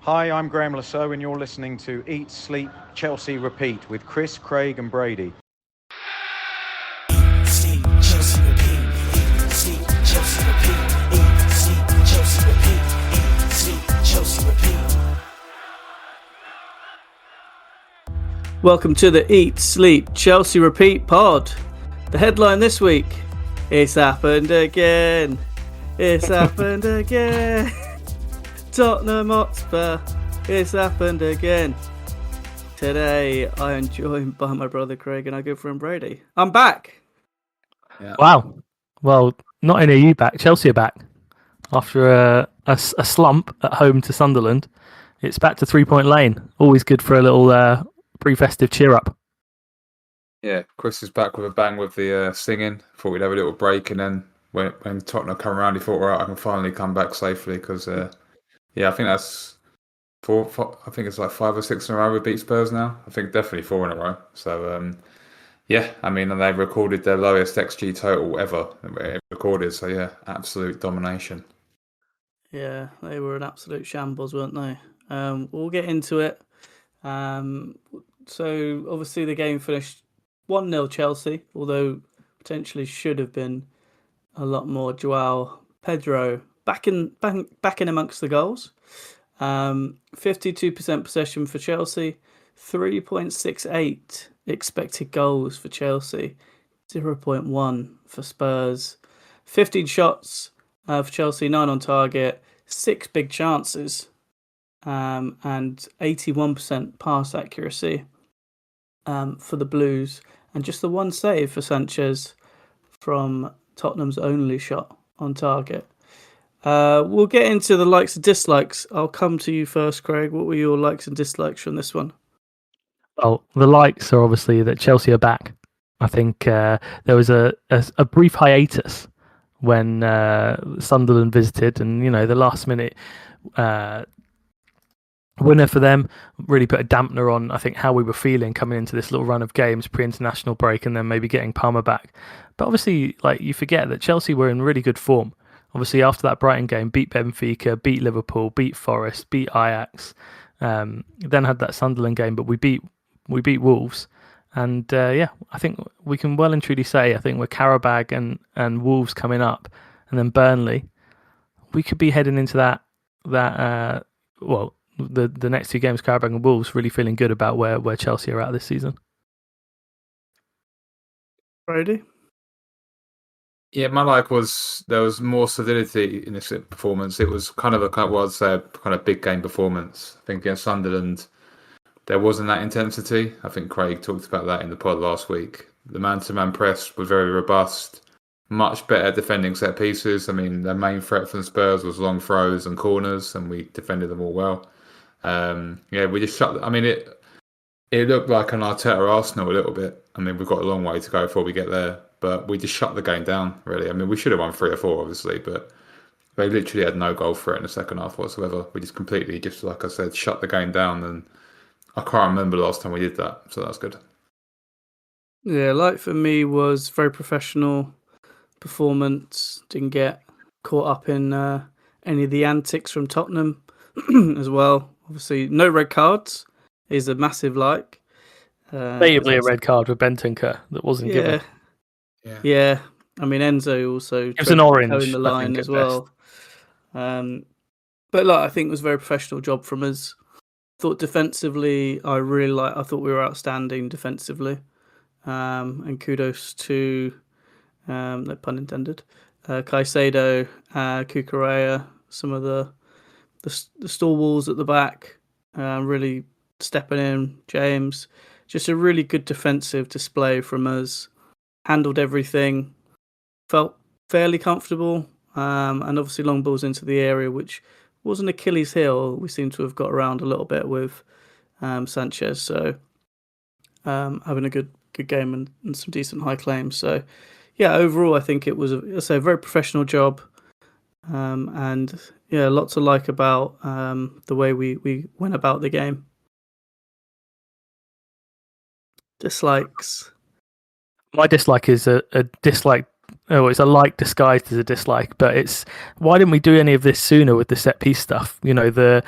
Hi, I'm Graham Lasso, and you're listening to Eat, Sleep, Chelsea, Repeat with Chris, Craig, and Brady. Eat, sleep, Chelsea, repeat. Eat, sleep, Chelsea, repeat. Eat, sleep, Chelsea, repeat. Eat, sleep, Chelsea, repeat. Welcome to the Eat, Sleep, Chelsea Repeat pod. The headline this week: It's happened again. It's happened again. Tottenham Hotspur. It's happened again. Today I am joined by my brother Craig and our good friend Brady. I'm back. Yeah. Wow. Well, not only are you back, Chelsea are back. After a slump at home to Sunderland, it's back to 3-point lane. Always good for a little pre-festive cheer up. Yeah, Chris is back with a bang with the singing. Thought we'd have a little break, and then when Tottenham come around, he thought, right, I can finally come back safely because, I think that's four. I think it's like 5 or 6 in a row we beat Spurs now. I think definitely 4 in a row. So, I mean, and they've recorded their lowest XG total ever recorded. So yeah, absolute domination. Yeah, they were an absolute shambles, weren't they? We'll get into it. So obviously the game finished 1-0 Chelsea, although potentially should have been a lot more. Joao Pedro back in amongst the goals. 52% possession for Chelsea, 3.68 expected goals for Chelsea, 0.1 for Spurs. 15 shots for Chelsea, 9 on target, 6 big chances, and 81% pass accuracy for the Blues, and just the one save for Sanchez from Tottenham's only shot on target. We'll get into the likes and dislikes. I'll come to you first, Craig. What were your likes and dislikes from this one? Well, the likes are obviously that Chelsea are back. I think there was a brief hiatus when Sunderland visited, and the last minute winner for them really put a dampener on, I think, how we were feeling coming into this little run of games pre-international break, and then maybe getting Palmer back. But obviously, you forget that Chelsea were in really good form. Obviously, after that Brighton game, beat Benfica, beat Liverpool, beat Forest, beat Ajax. Then had that Sunderland game, but we beat Wolves. And I think we can well and truly say, I think with Qarabag and Wolves coming up, and then Burnley, we could be heading into the next 2 games, Qarabag and Wolves, really feeling good about where Chelsea are at this season. Brady? Yeah, my like was there was more solidity in this performance. It was kind of a big game performance. I think against Sunderland, there wasn't that intensity. I think Craig talked about that in the pod last week. The man-to-man press was very robust, much better defending set pieces. I mean, their main threat from the Spurs was long throws and corners, and we defended them all well. We just shut. I mean, it looked like an Arteta Arsenal a little bit. I mean, we've got a long way to go before we get there, but we just shut the game down, really. I mean, we should have won 3 or 4, obviously, but they literally had no goal threat in the second half whatsoever. We just completely, just like I said, shut the game down, and I can't remember the last time we did that, so that's good. Yeah, for me was very professional performance. Didn't get caught up in any of the antics from Tottenham as well. Obviously, no red cards is a massive like. Natively a red card with Bentancur that wasn't given. Yeah. I mean, Enzo also it was an orange in the line as well. But I think it was a very professional job from us. Thought defensively, I thought we were outstanding defensively, and kudos to, no pun intended, Caicedo, Cucurella, some of the stalwarts at the back, really stepping in. James, just a really good defensive display from us. Handled everything, felt fairly comfortable, and obviously long balls into the area, which was an Achilles heel. We seem to have got around a little bit with Sanchez, so having a good game and some decent high claims. So yeah, overall I think it was a very professional job, and yeah, lots to like about the way we went about the game. Dislikes. My dislike is a dislike it's a like disguised as a dislike. But it's why didn't we do any of this sooner with the set piece stuff? You know, the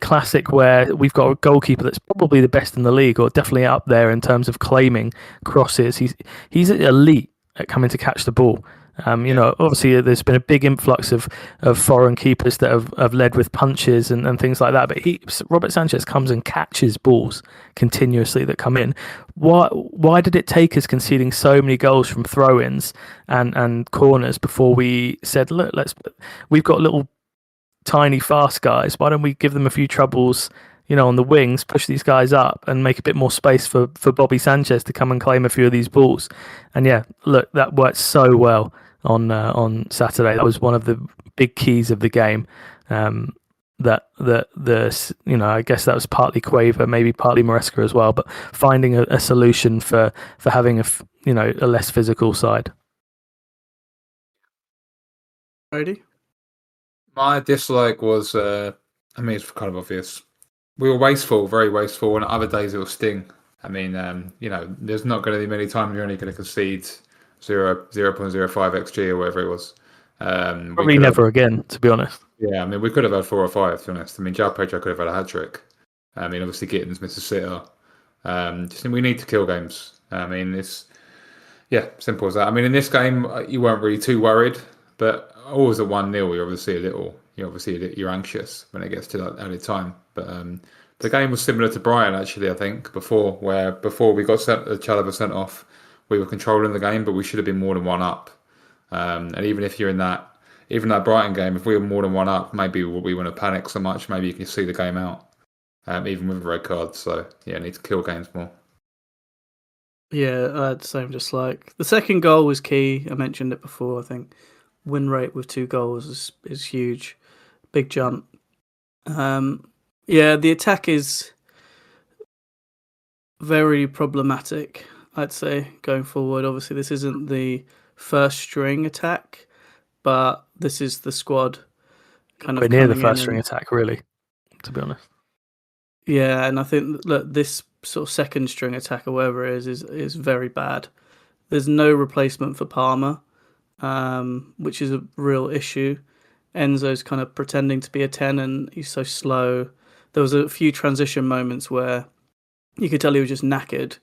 classic where we've got a goalkeeper that's probably the best in the league, or definitely up there in terms of claiming crosses. He's elite at coming to catch the ball. You know, obviously there's been a big influx of foreign keepers that have led with punches and things like that. But Robert Sanchez comes and catches balls continuously that come in. Why did it take us conceding so many goals from throw-ins and corners before we said, look, we've got little tiny fast guys. Why don't we give them a few troubles? You know, on the wings, push these guys up and make a bit more space for Bobby Sanchez to come and claim a few of these balls. And yeah, look, that worked so well on Saturday. That was one of the big keys of the game. That you know, I guess that was partly Quaver, maybe partly Maresca as well, but finding a solution for having a less physical side. Brady? My dislike was, I mean, it's kind of obvious. We were wasteful, very wasteful, and other days it will sting. I mean, you know, there's not going to be many times you're only going to concede 0.05 xG or whatever it was. Probably never again, to be honest. Yeah, I mean, we could have had 4 or 5, to be honest. I mean, João Pedro could have had a hat-trick. I mean, obviously, Gittins missed a sitter. Just we need to kill games. I mean, it's, simple as that. I mean, in this game, you weren't really too worried, but always at 1-0, you're anxious when it gets to that added time. But the game was similar to Brian, actually, I think, before we got Chalobah sent off, we were controlling the game, but we should have been more than 1 up. And even if you're in that Brighton game, if we were more than 1 up, maybe we wouldn't have panicked so much. Maybe you can see the game out, even with a red card. So, yeah, need to kill games more. Yeah, I had the same dislike. The second goal was key. I mentioned it before. I think win rate with 2 goals is huge. Big jump. Yeah, the attack is very problematic, I'd say, going forward. Obviously, this isn't the first string attack, but this is the squad kind of near the first string attack, really, to be honest. Yeah, and I think this sort of second string attack or whatever it is very bad. There's no replacement for Palmer, which is a real issue. Enzo's kind of pretending to be a 10 and he's so slow. There was a few transition moments where you could tell he was just knackered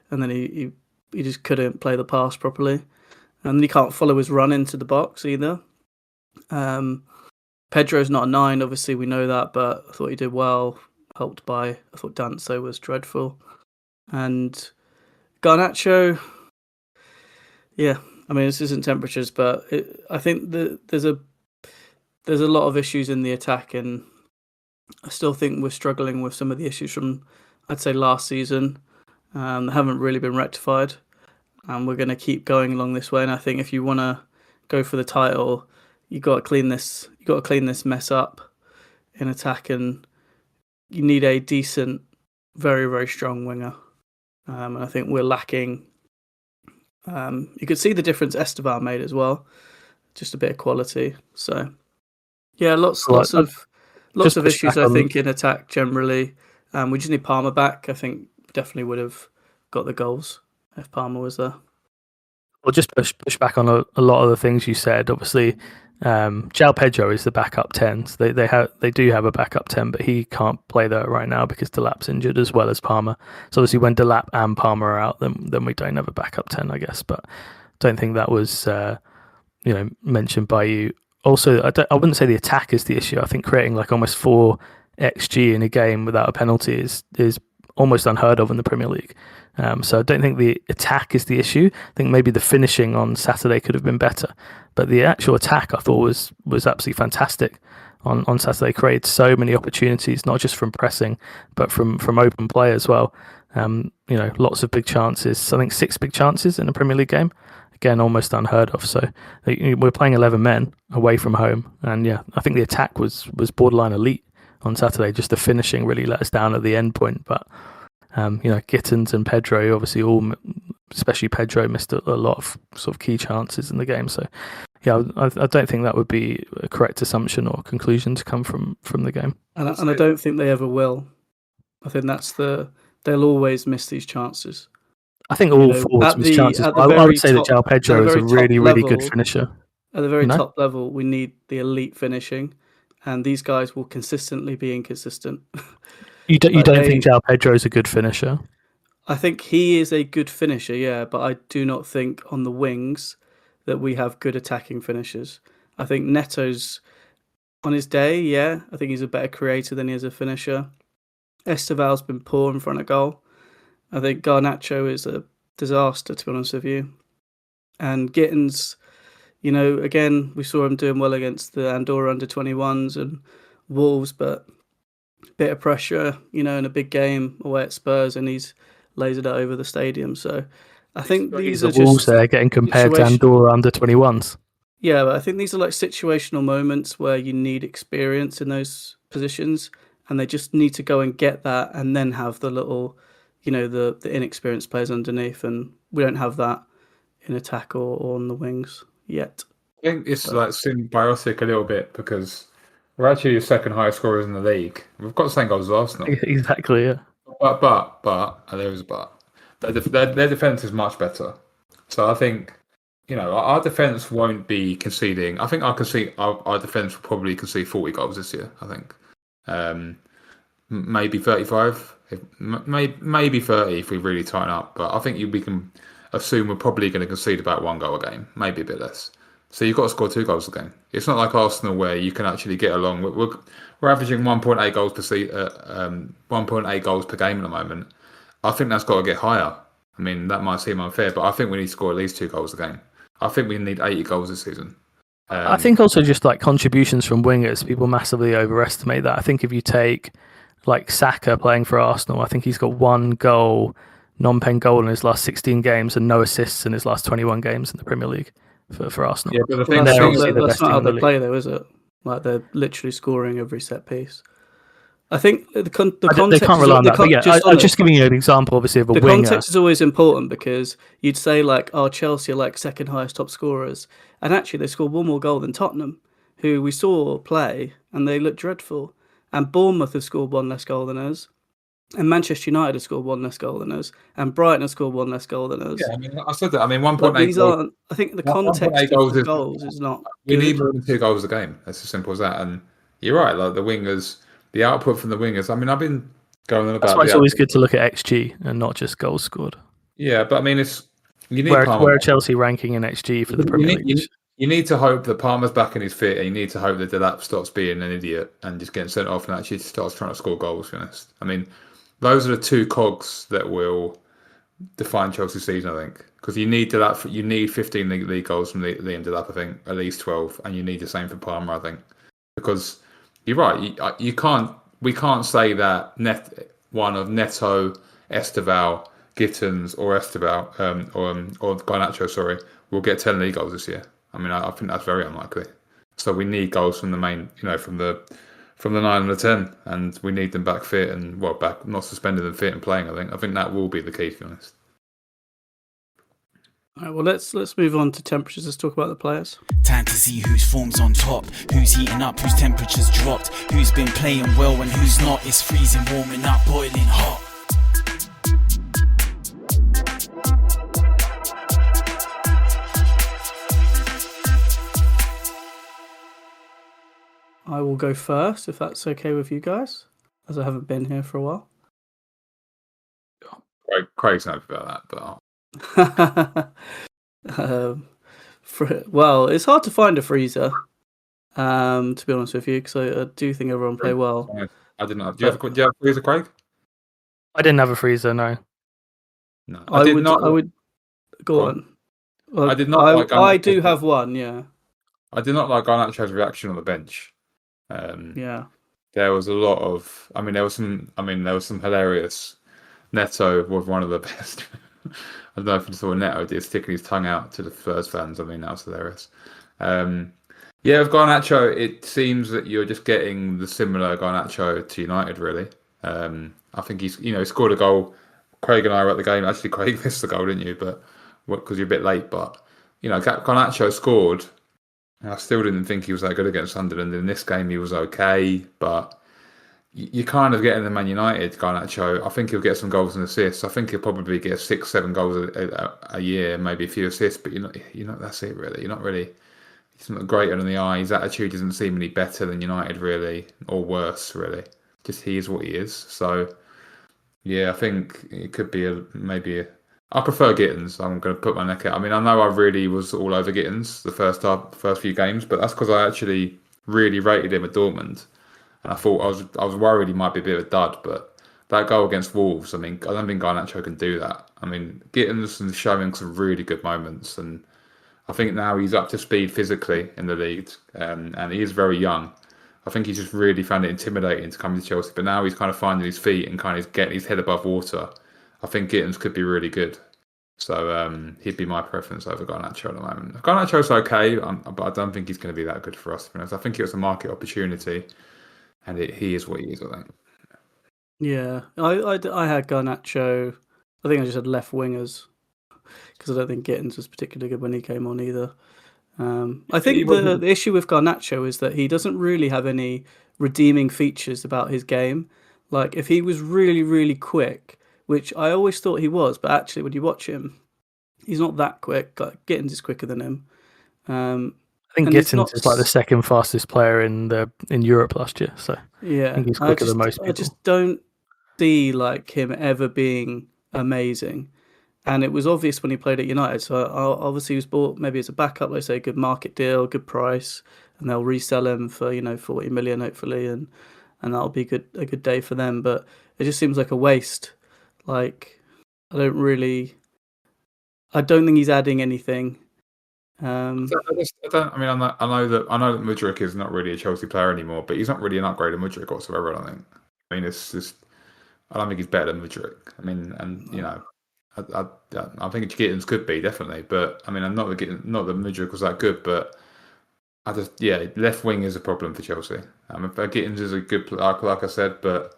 and then he just couldn't play the pass properly. And he can't follow his run into the box either. Pedro's not a 9, obviously we know that, but I thought he did well, helped by, I thought Danso was dreadful. And Garnacho, yeah, I mean, this isn't temperatures, but I think there's a lot of issues in the attack, and I still think we're struggling with some of the issues from, I'd say, last season that haven't really been rectified. And we're going to keep going along this way. And I think if you want to go for the title, you got to clean this. You got to clean this mess up in attack, and you need a decent, very, very strong winger. And I think we're lacking. You could see the difference Esteban made as well, just a bit of quality. So, yeah, lots of issues. I think in attack generally. We just need Palmer back. I think definitely would have got the goals if Palmer was there. Well, just push back on a lot of the things you said. Obviously, João Pedro is the backup 10. So they do have a backup 10, but he can't play there right now because Delap's injured as well as Palmer. So obviously, when Delap and Palmer are out, then we don't have a backup 10, I guess. But don't think that was mentioned by you. Also, I wouldn't say the attack is the issue. I think creating like almost 4 XG in a game without a penalty is almost unheard of in the Premier League. So I don't think the attack is the issue. I think maybe the finishing on Saturday could have been better. But the actual attack I thought was absolutely fantastic on Saturday. Created so many opportunities, not just from pressing, but from open play as well. Lots of big chances. I think 6 big chances in a Premier League game. Again, almost unheard of. So we're playing 11 men away from home. And yeah, I think the attack was borderline elite on Saturday. Just the finishing really let us down at the end point. But Gittins and Pedro, obviously especially Pedro, missed a lot of sort of key chances in the game. So yeah, I don't think that would be a correct assumption or conclusion to come from the game. And I don't think they ever will. I think they'll always miss these chances. I think all forwards miss chances. I would say that João Pedro is a really, really good finisher. At the very top level, we need the elite finishing, and these guys will consistently be inconsistent. You don't think João Pedro is a good finisher? I think he is a good finisher, yeah, but I do not think on the wings that we have good attacking finishers. I think Neto's on his day, yeah. I think he's a better creator than he is a finisher. Esteval's been poor in front of goal. I think Garnacho is a disaster, to be honest with you. And Gittins, again, we saw him doing well against the Andorra under-21s and Wolves, but a bit of pressure, in a big game away at Spurs, and he's lasered it over the stadium. So I think these are Wolves there getting compared to Andorra under-21s. Yeah, but I think these are like situational moments where you need experience in those positions, and they just need to go and get that, and then have the little, the inexperienced players underneath, and we don't have that in attack or on the wings yet. I think it's like symbiotic a little bit because we're actually the second highest scorers in the league. We've got the same goals as Arsenal. Exactly, yeah. But and there is a but. Their defense is much better. So I think, our defense won't be conceding. I think our defense will probably concede 40 goals this year. I think, maybe 35, maybe 30 if we really tighten up. But I think we can assume we're probably going to concede about 1 goal a game, maybe a bit less. So you've got to score 2 goals a game. It's not like Arsenal where you can actually get along. We're averaging 1.8 goals per 1.8 goals per game at the moment. I think that's got to get higher. I mean, that might seem unfair, but I think we need to score at least 2 goals a game. I think we need 80 goals this season. I think also just like contributions from wingers, people massively overestimate that. I think if you take like Saka playing for Arsenal, I think he's got 1 goal, non-pen goal in his last 16 games and no assists in his last 21 games in the Premier League for Arsenal. Yeah, but the thing that's not how they play, though, is it? Like they're literally scoring every set piece. I think the context. They can't rely on that. But yeah, I'm just giving you an example, obviously, of a winger. The context is always important because you'd say like, Chelsea are like second highest top scorers, and actually they scored 1 more goal than Tottenham, who we saw play, and they looked dreadful. And Bournemouth have scored 1 less goal than us, and Manchester United have scored 1 less goal than us, and Brighton have scored 1 less goal than us. Yeah, I mean, I said that. I mean, 1.8 these aren't. I think the context of the goals is not. We need more than 2 goals a game. That's as simple as that. And you're right. Like the wingers. The output from the wingers. I mean, I've been going on about. That's why it's always good to look at XG and not just goals scored. Yeah, but I mean, you need where Chelsea ranking in XG for the Premier League. You need to hope that Palmer's back in his fit, and you need to hope that Delap stops being an idiot and just getting sent off and actually starts trying to score goals. To be honest, I mean, those are the 2 cogs that will define Chelsea's season. I think because you need Delap. You need 15 league goals from Liam Delap. I think at least 12, and you need the same for Palmer. I think because. You're right. We can't say that one of Neto, Esteval, Gittins, or or Garnacho, will get 10 league goals this year. I mean, I think that's very unlikely. So we need goals from the main, from the 9 and the 10, and we need them back fit and back not suspended and fit and playing. I think that will be the key, to be honest. All right, well, let's move on to temperatures. Let's talk about the players. Time to see whose form's on top, who's heating up, whose temperature's dropped, who's been playing well and who's not. It's freezing, warming up, boiling hot. I will go first, if that's okay with you guys, as I haven't been here for a while. Craig's happy about that, but. Well, it's hard to find a freezer, to be honest with you, because I do think everyone play well. I didn't know. Do you have a freezer, Craig? I didn't have a freezer, no. No, I would go on. Well, I did not. I do have one. Yeah. I did not like Garnacho's reaction on the bench. Yeah. There was a lot of. I mean, there was some hilarious. Neto was one of the best. I don't know if you saw Neto did sticking his tongue out to the Spurs fans. I mean, that was hilarious. With Garnacho, it seems that you're just getting the similar Garnacho to United, really. I think he's scored a goal. Craig and I were at the game. Actually, Craig missed the goal, didn't you? But because you're a bit late. But Garnacho scored. And I still didn't think he was that good against Sunderland. In this game, he was okay, but you're kind of getting the Man United Garnacho. I think he'll get some goals and assists. I think he'll probably get 6-7 goals a year, maybe a few assists. But you're not. That's it really. You're not really. He's not great on the eye. His attitude doesn't seem any better than United really, or worse really. Just he is what he is. So yeah, I think it could be maybe. I prefer Gittins. I'm going to put my neck out. I mean, I know I really was all over Gittins the first few games, but that's because I actually really rated him at Dortmund. And I thought I was worried he might be a bit of a dud, but that goal against Wolves, I mean, I don't think Garnacho can do that. I mean, Gittins is showing some really good moments, and I think now he's up to speed physically in the league, and he is very young. I think he's just really found it intimidating to come to Chelsea, but now he's kind of finding his feet and kind of getting his head above water. I think Gittins could be really good. So he'd be my preference over Garnacho at the moment. Garnacho's okay, but I don't think he's going to be that good for us. I think it was a market opportunity. And he is what he is, I think. Yeah, I had Garnacho. I think I just had left wingers because I don't think Gittins was particularly good when he came on either. I think the issue with Garnacho is that he doesn't really have any redeeming features about his game. Like if he was really, really quick, which I always thought he was, but actually when you watch him, he's not that quick. Like, Gittins is quicker than him. I think Gittins is like the second fastest player in Europe last year. So yeah, I think he's quicker than most people. I just don't see like him ever being amazing. And it was obvious when he played at United. So obviously he was bought maybe as a backup, let's say a good market deal, good price, and they'll resell him for 40 million hopefully, and that'll be a good day for them. But it just seems like a waste. Like I don't think he's adding anything. I know that Mudryk is not really a Chelsea player anymore, but he's not really an upgrade of Mudryk whatsoever. I don't think. I mean, it's just I don't think he's better than Mudryk. I mean, and I think Gittins could be definitely, but I mean, not that Mudryk was that good, but left wing is a problem for Chelsea. Gittins is a good player, like I said, but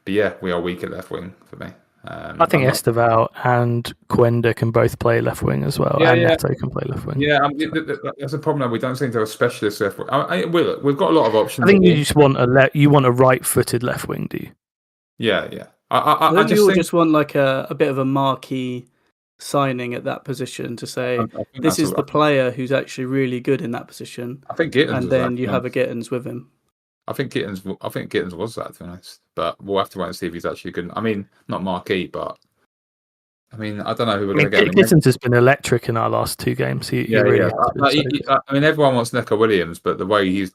yeah, we are weak at left wing for me. I think Esteval and Quenda can both play left wing as well, and Neto can play left wing. Yeah, that's a problem. We don't seem to have a specialist left wing. We've got a lot of options. I think you just want a right-footed left wing, do you? Yeah. I just want like a bit of a marquee signing at that position to say this is the player who's actually really good in that position. I think Gittins, and then you have a Gittins with him. I think Gittins was that, to be honest. But we'll have to wait and see if he's actually good. I mean, not marquee, but I mean, I don't know who we're going to get. Gittins has been electric in our last two games. He really has been. I mean, everyone wants Neco Williams, but the way his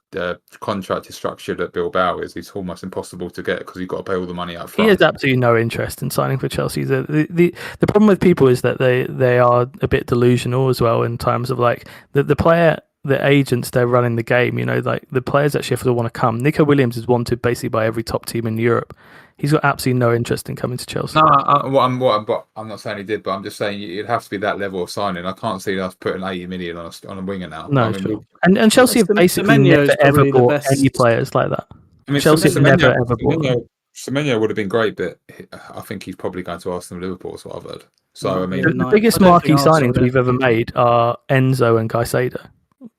contract is structured at Bilbao it's almost impossible to get because you've got to pay all the money up front. He has absolutely no interest in signing for Chelsea. The problem with people is that they are a bit delusional as well in terms of like the player. The agents, they're running the game, like the players at Sheffield want to come. Nico Williams is wanted basically by every top team in Europe. He's got absolutely no interest in coming to Chelsea. No, I'm not saying he did, but I'm just saying it'd have to be that level of signing. I can't see us putting 80 million on a winger now. No, sure. And Chelsea have basically never ever bought any players like that. I mean, Chelsea have never ever bought. Semenyo would have been great, but I think he's probably going to Arsenal, Liverpool, is what I've heard. So I mean, the biggest marquee signings we've ever made are Enzo and Caicedo.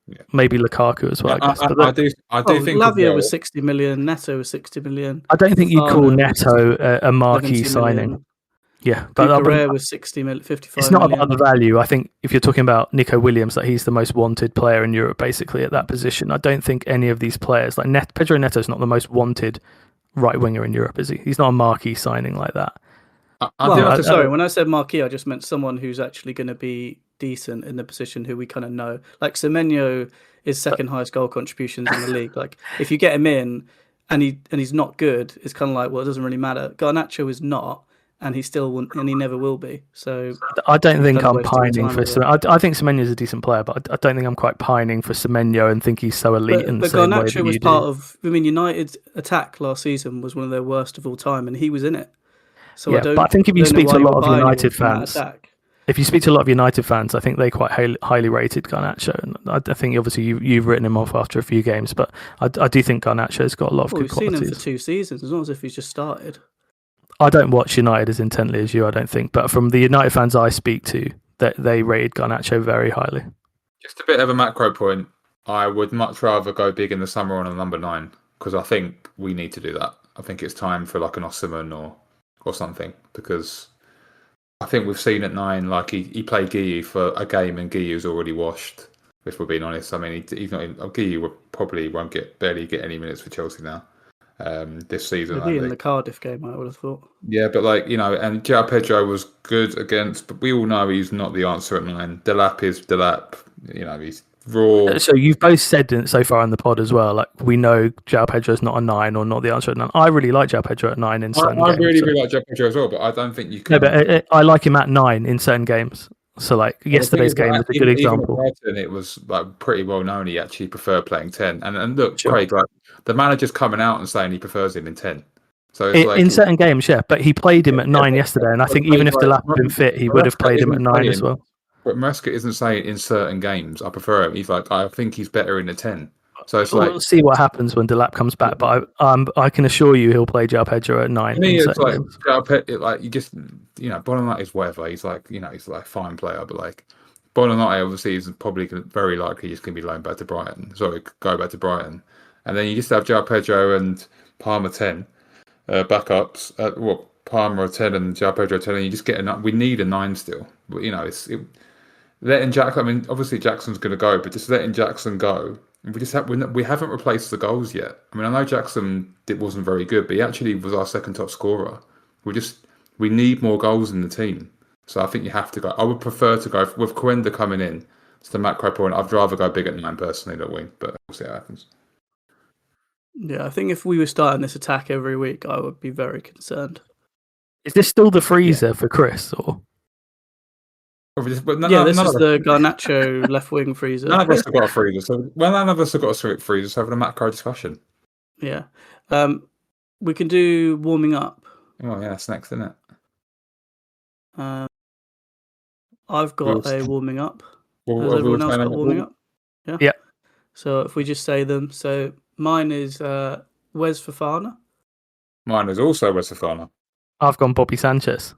Yeah. Maybe Lukaku as well. I think Lavia was 60 million, Neto was 60 million. I don't think you'd call Neto a marquee signing. Yeah, but Rare was 60 million, 55. It's not about the value. I think if you're talking about Nico Williams, that he's the most wanted player in Europe, basically at that position. I don't think any of these players, like Pedro Neto's not the most wanted right winger in Europe, is he? He's not a marquee signing like that. When I said marquee, I just meant someone who's actually going to be decent in the position who we kind of know. Like Semenyo is second highest goal contributions in the league. Like if you get him in and he's not good, it's kind of like, well, it doesn't really matter. Garnacho is not, and he still won't, and he never will be. So I don't think I'm pining for Semenyo. I think Semenyo is a decent player, but I don't think I'm quite pining for Semenyo and think he's so elite in the same way that you do. But Garnacho was part of. I mean, United's attack last season was one of their worst of all time, and he was in it. So yeah, but I think if you speak to a lot of United fans, I think they quite highly rated Garnacho, and I think obviously you've written him off after a few games, but I do think Garnacho's got a lot of good qualities. We've seen him for 2 seasons. It's not as if he's just started. I don't watch United as intently as you, I don't think, but from the United fans I speak to, that they rated Garnacho very highly. Just a bit of a macro point. I would much rather go big in the summer on a number 9. because I think we need to do that. I think it's time for like an Osimhen or something, because I think we've seen at 9, like he played Guiu for a game and Guiu's already washed. If we're being honest, I mean he's not. Guiu probably won't barely get any minutes for Chelsea now this season. Maybe in the Cardiff game, I would have thought. Yeah, but like and João Pedro was good against, but we all know he's not the answer at 9. Delap is Delap. He's raw. So you've both said so far in the pod as well, like we know João Pedro's not a 9 or not the answer at 9. I really like João Pedro at 9 in certain games. I really like João Pedro as well, but I don't think you can. No, but I like him at 9 in certain games. So like yesterday's game is a good example. Brighton, it was like pretty well known he actually preferred playing 10. And look, Sure. Craig, like the manager's coming out and saying he prefers him in 10. So it's In certain games, yeah, but he played him at 9 yesterday, and I think even if Delap had been fit, he would have played him at 9 as well. But Maresca isn't saying in certain games I prefer him. He's like, I think he's better in the 10. So it's we'll see what happens when Delap comes back, but I can assure you he'll play João Pedro at 9. Me, it's like you just Bonanotte is whatever. He's like he's like a fine player, but like Bonanotte obviously is probably very likely just going to be loaned back to Brighton. Sorry, go back to Brighton, and then you just have João Pedro and Palmer 10 backups. Palmer 10 and João Pedro 10, and you just get we need a 9 still. But letting Jackson. I mean, obviously Jackson's going to go, but just letting Jackson go. We haven't replaced the goals yet. I mean, I know Jackson wasn't very good, but he actually was our second top scorer. We need more goals in the team. So I think you have to go. I would prefer to go with Coenda coming in. It's the macro point. I'd rather go big at 9 personally, don't we? But we'll see what happens. Yeah, I think if we were starting this attack every week, I would be very concerned. Is this still the freezer for Chris, or? This is the Garnacho left wing freezer. None of us have got a freezer, so none of us have got a freezer. So having a macro discussion. Yeah, we can do warming up. Oh yeah, that's next, isn't it? I've got a warming up. Has everyone else got warming up? Yeah. So if we just say them, so mine is Wes Fofana. Mine is also Wes Fofana. I've gone Bobby Sanchez.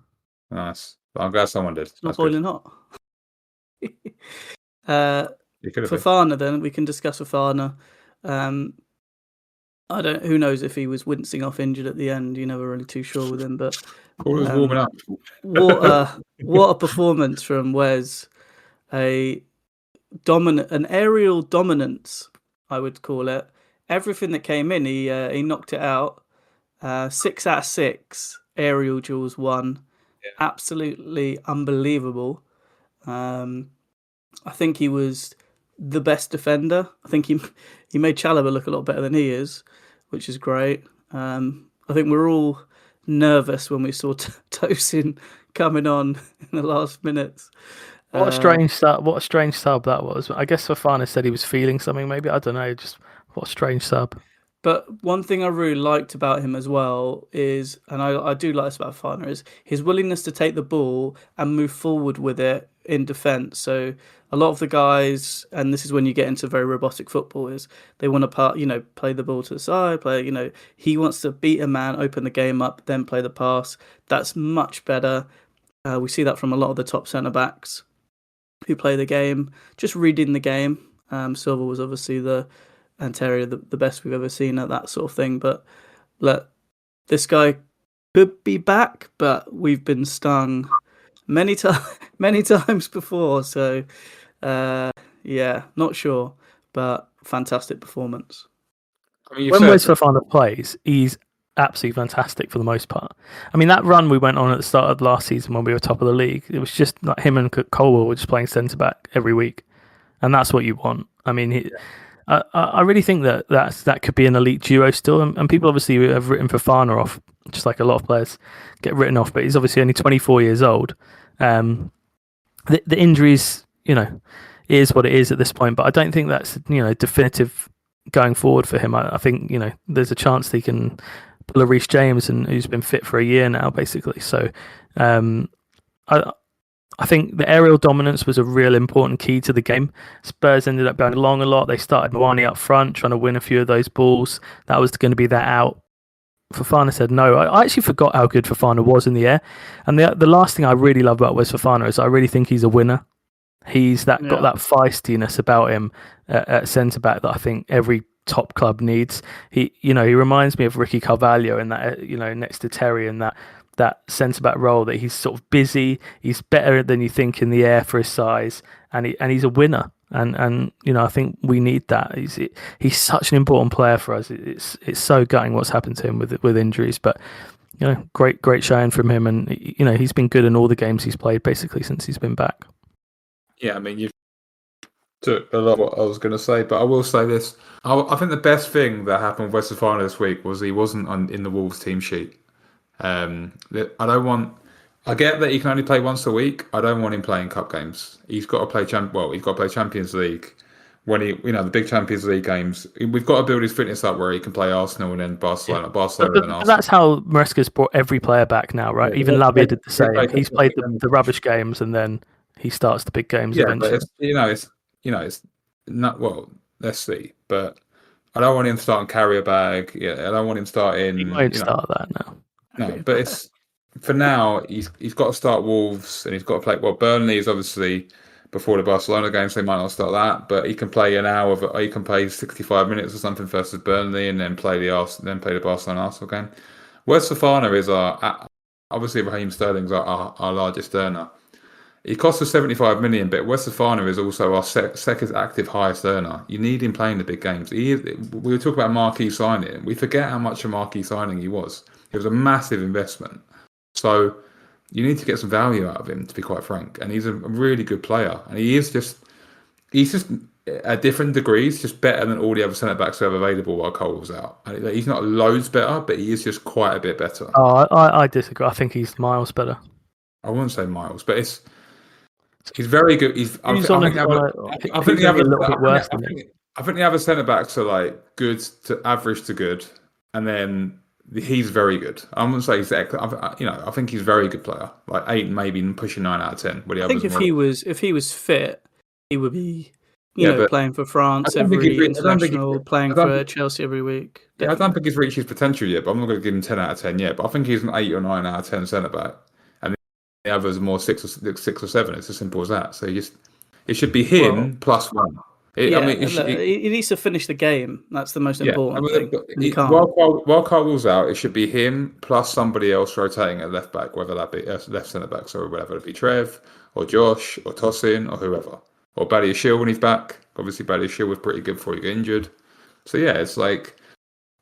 Nice. I'm glad someone did. It's not boiling hot. Fofana, then we can discuss Fofana. Who knows if he was wincing off injured at the end? You're never really too sure with him, but warming up. what a performance from Wes! An aerial dominance, I would call it. Everything that came in, he knocked it out. 6 out of 6 aerial duels won. Yeah. Absolutely unbelievable. I think he was the best defender. I think he made Chalobah look a lot better than he is, which is great. I think we're all nervous when we saw Tosin coming on in the last minutes. What a strange sub that was. I guess Fofana said he was feeling something. Maybe, I don't know. Just what a strange sub. But one thing I really liked about him as well is, and I do like this about Fofana, is his willingness to take the ball and move forward with it in defence. So a lot of the guys, and this is when you get into very robotic football, is they want to play the ball to the side, he wants to beat a man, open the game up, then play the pass. That's much better. We see that from a lot of the top centre-backs who play the game, just reading the game. Silva was obviously and Terry the best we've ever seen at that sort of thing. But look, this guy could be back, but we've been stung many times before. So, not sure, but fantastic performance. I mean, when Wes Fofana plays, he's absolutely fantastic for the most part. I mean, that run we went on at the start of last season when we were top of the league, it was just like him and Colwell were just playing centre back every week, and that's what you want. I mean, I really think that could be an elite duo still, and people obviously have written Fofana off, just like a lot of players get written off. But he's obviously only 24 years old. The injuries, is what it is at this point. But I don't think that's definitive going forward for him. I think there's a chance that he can pull a Reece James, and who's been fit for a year now, basically. So I think the aerial dominance was a real important key to the game. Spurs ended up going long a lot. They started Mwani up front, trying to win a few of those balls. That was going to be that out. Fofana said no. I actually forgot how good Fofana was in the air. And the last thing I really love about Wes Fofana is I really think he's a winner. He's got that feistiness about him at centre-back that I think every top club needs. He reminds me of Ricky Carvalho in that, next to Terry, in that centre back role, that he's sort of busy. He's better than you think in the air for his size, and he's a winner. And I think we need that. He's such an important player for us. It's so gutting what's happened to him with injuries, but great showing from him, and he's been good in all the games he's played basically since he's been back. Yeah, I mean, you've took a lot of what I was going to say, but I will say this: I think the best thing that happened with West Fofana this week was he wasn't in the Wolves team sheet. I get that he can only play once a week. I don't want him playing cup games. He's got to play he's got to play Champions League. When the big Champions League games, we've got to build his fitness up where he can play Arsenal and then Barcelona, and Arsenal. That's how Maresca's brought every player back now, right? Yeah, Even Lavia did the same. He's played the rubbish games and then he starts the big games eventually. But it's not, well, let's see. But I don't want him starting carry a bag. Yeah, I don't want him starting. He won't start that now. No, but it's for now. He's got to start Wolves and he's got to play. Well, Burnley is obviously before the Barcelona game, so he might not start that. But he can play an hour. He can play 65 minutes or something versus Burnley, and then play the Barcelona Arsenal game. West Fofana is obviously Raheem Sterling's our largest earner. He costs us 75 million, but West Fofana is also our second active highest earner. You need him playing the big games. We were talking about marquee signing. We forget how much a marquee signing he was. It was a massive investment. So you need to get some value out of him, to be quite frank. And he's a really good player. And he's just at different degrees, just better than all the other centre-backs we have available while Cole was out. And he's not loads better, but he is just quite a bit better. Oh, I disagree. I think he's miles better. I wouldn't say miles, but he's very good. I think the other centre backs are like good to average to good, and then he's very good. I wouldn't say he's I think he's a very good player. Like 8, maybe pushing 9 out of 10. I think if he was fit, he would be playing for France every international, playing for Chelsea every week. Yeah, I don't think he's reached his potential yet, but I'm not going to give him 10 out of 10 yet. But I think he's an 8 or 9 out of 10 centre back. The others are more 6 or 7. It's as simple as that. So it should be him plus 1. He needs to finish the game. That's the most important thing. While Carl's out, it should be him plus somebody else rotating at left back, whether that be left centre back, so whether it be Trev or Josh or Tosin or whoever, or Badiashile when he's back. Obviously, Badiashile was pretty good before he got injured. So yeah, it's like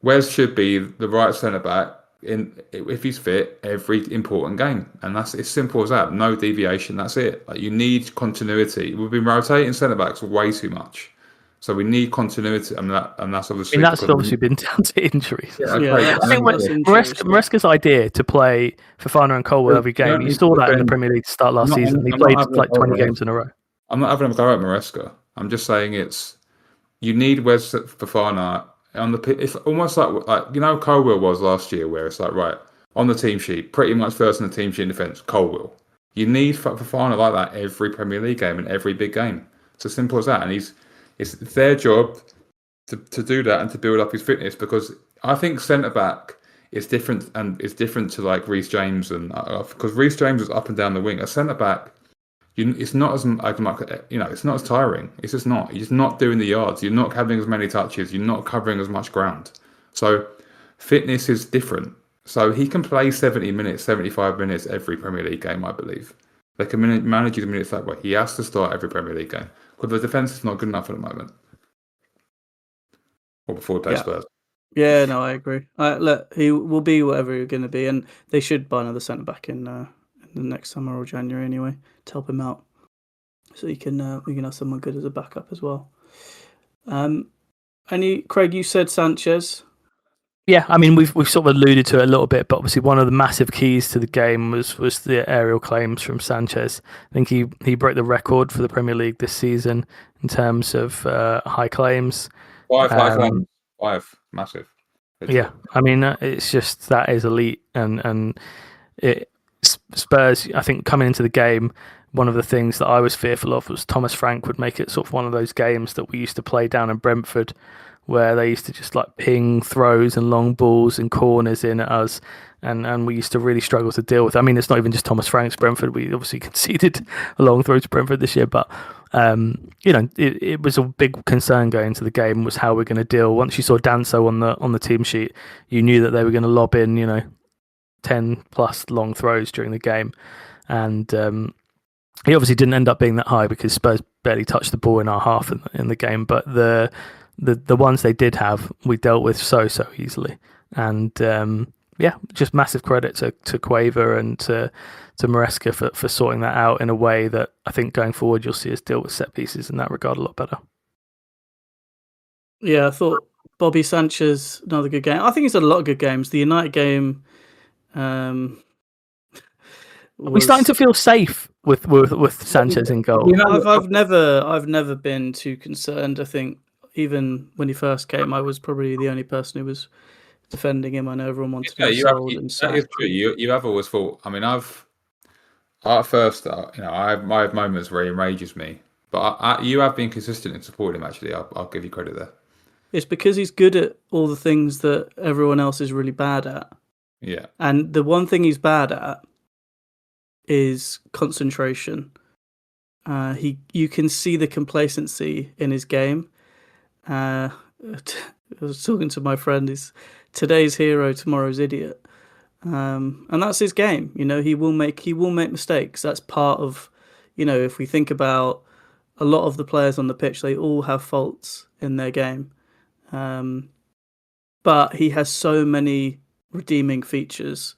Wes should be the right centre back. If he's fit, every important game, and that's as simple as that. No deviation. That's it. Like, you need continuity. We've been rotating centre backs way too much, so we need continuity, and that's obviously. That's obviously been down to injuries. Yeah, I think Maresca's idea to play Fofana and Colwell every game. You saw that in the Premier League to start last season. He played like 20 games in a row. I'm not having a go at Maresca. I'm just saying you need Wes Fofana. It's almost like Colwell was last year, where it's like, right, on the team sheet, pretty much first on the team sheet in defence, Colwell. You need Fofana like that every Premier League game and every big game. It's as simple as that. And it's their job to do that and to build up his fitness, because I think centre back is different, and it's different to like Reece James, and because Reece James is up and down the wing. A centre back, it's not as it's not as tiring. It's just not. You're just not doing the yards. You're not having as many touches. You're not covering as much ground. So fitness is different. So he can play 70 minutes, 75 minutes every Premier League game, I believe. They can manage his minutes that way. He has to start every Premier League game, because the defence is not good enough at the moment. Or before they play Spurs. Yeah, no, I agree. Look, he will be whatever he's going to be, and they should buy another centre back in the next summer or January anyway, to help him out, so we can have someone good as a backup as well. Craig, you said Sanchez. Yeah, I mean we've sort of alluded to it a little bit, but obviously one of the massive keys to the game was the aerial claims from Sanchez. I think he broke the record for the Premier League this season in terms of high claims. 5 high claims. 5 massive. Yeah, I mean it's just, that is elite, and Spurs, I think, coming into the game, one of the things that I was fearful of was Thomas Frank would make it sort of one of those games that we used to play down in Brentford, where they used to just like ping throws and long balls and corners in at us. And we used to really struggle to deal with. I mean, it's not even just Thomas Frank's Brentford. We obviously conceded a long throw to Brentford this year, but it was a big concern going into the game was how we're going to deal. Once you saw Danso on the team sheet, you knew that they were going to lob in 10 plus long throws during the game, and he obviously didn't end up being that high because Spurs barely touched the ball in our half in the game. But the ones they did have, we dealt with so easily, and just massive credit to Quaver and to Maresca for sorting that out in a way that I think going forward you'll see us deal with set pieces in that regard a lot better. Yeah, I thought Bobby Sanchez, another good game. I think he's had a lot of good games. The United game. We're starting to feel safe with Sanchez in goal. I've never been too concerned. I think even when he first came, I was probably the only person who was defending him. I know everyone wanted him sold and that is true. You have always thought. I mean, I've at first, I have moments where he enrages me, but you have been consistent in supporting him. Actually, I'll give you credit there. It's because he's good at all the things that everyone else is really bad at. Yeah, and the one thing he's bad at is concentration. You can see the complacency in his game. I was talking to my friend. He's today's hero, tomorrow's idiot, and that's his game. He will make mistakes. That's part of, if we think about a lot of the players on the pitch, they all have faults in their game, but he has so many redeeming features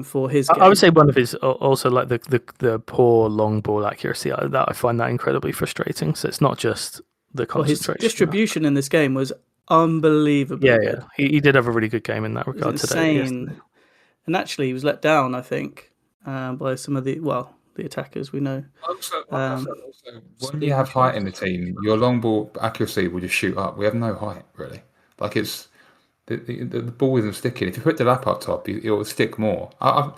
for his game. I would say one of his also like the poor long ball accuracy. That I find that incredibly frustrating. So it's not just the concentration. His distribution in this game was unbelievable. Yeah. He did have a really good game in that regard today. Insane. And actually, he was let down, I think, by some of the attackers we know. Also, when you have height in the team, your long ball accuracy will just shoot up. We have no height really. Like it's. The ball isn't sticking. If you put the lap up top, it will stick more. I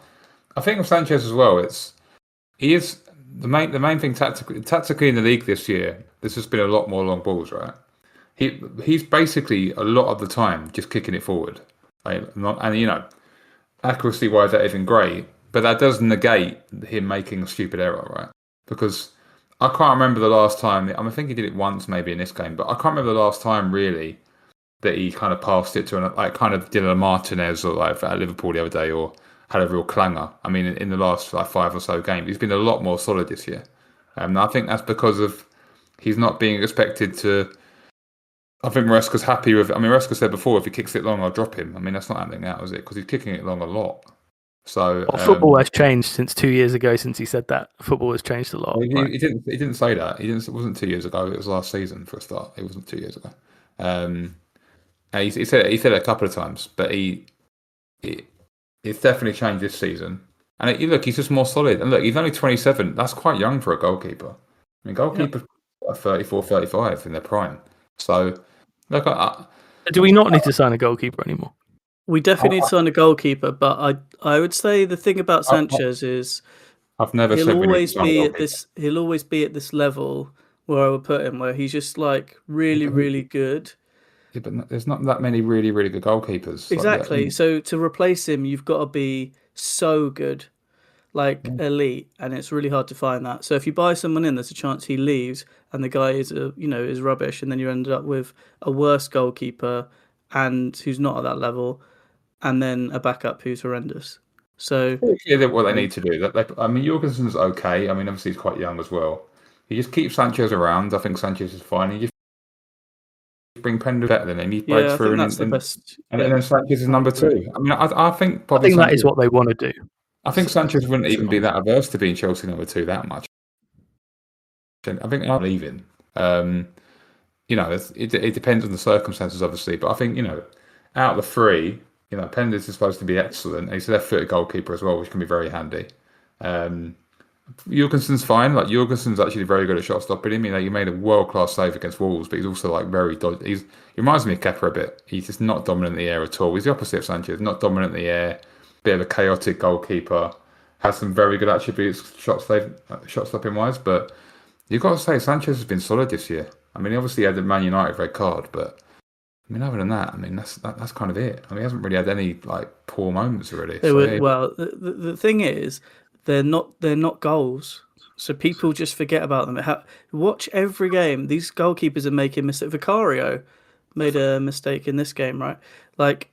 think of Sanchez as well. He is the main thing tactically in the league this year. There's just been a lot more long balls, right? He's basically a lot of the time just kicking it forward, accuracy wise that isn't great, but that does negate him making a stupid error, right? Because I can't remember the last time. I think he did it once maybe in this game, but I can't remember the last time really that he kind of passed it to kind of did a Martinez or like at Liverpool the other day, or had a real clanger. I mean, in the last 5 or so games, he's been a lot more solid this year. And I think that's because of he's not being expected to. I think Maresca's happy with. I mean, Maresca said before, if he kicks it long, I'll drop him. I mean, that's not happening now, is it? Because he's kicking it long a lot. So football has changed since 2 years ago. Since he said that, football has changed a lot. He didn't say that. It wasn't 2 years ago. It was last season for a start. It wasn't 2 years ago. He said it a couple of times, but it's definitely changed this season. And he's just more solid. And look, he's only 27. That's quite young for a goalkeeper. I mean, goalkeepers are 34, 35 in their prime. So, look, do we not need to sign a goalkeeper anymore? We definitely need to sign a goalkeeper, but I would say the thing about Sanchez is I've never he'll said always be at this. He'll always be at this level where I would put him, where he's just like really, really good. Yeah, but there's not that many really, really good goalkeepers. Exactly. So to replace him, you've got to be so good, elite, and it's really hard to find that. So if you buy someone in, there's a chance he leaves, and the guy is is rubbish, and then you end up with a worse goalkeeper, and who's not at that level, and then a backup who's horrendous. So what they need to do. I mean, Jorgensen's okay. I mean, obviously he's quite young as well. He just keeps Sanchez around. I think Sanchez is fine. He just bring Pender better than him. He breaks through, that's the best. And then Sanchez is number 2. I mean, I think probably Sanchez, that is what they want to do. I think Sanchez wouldn't even be that averse to being Chelsea number 2 that much. I think I'm leaving. It depends on the circumstances, obviously, but I think out of the 3, Pender's is supposed to be excellent. He's a left-footed goalkeeper as well, which can be very handy. Jorgensen's fine. Like Jorgensen's actually very good at shot stopping him. He made a world-class save against Wolves, but he's also very. He reminds me of Kepa a bit. He's just not dominant in the air at all. He's the opposite of Sanchez. Not dominant in the air. Bit of a chaotic goalkeeper. Has some very good attributes shot stopping wise, but you've got to say Sanchez has been solid this year. I mean, he obviously had the Man United red card, but I mean, other than that, I mean, that's kind of it. I mean, he hasn't really had any like poor moments really. They So were yeah, well. The thing is, they're not goals, so people just forget about them. Watch every game. These goalkeepers are making mistakes. Vicario made a mistake in this game, right? Like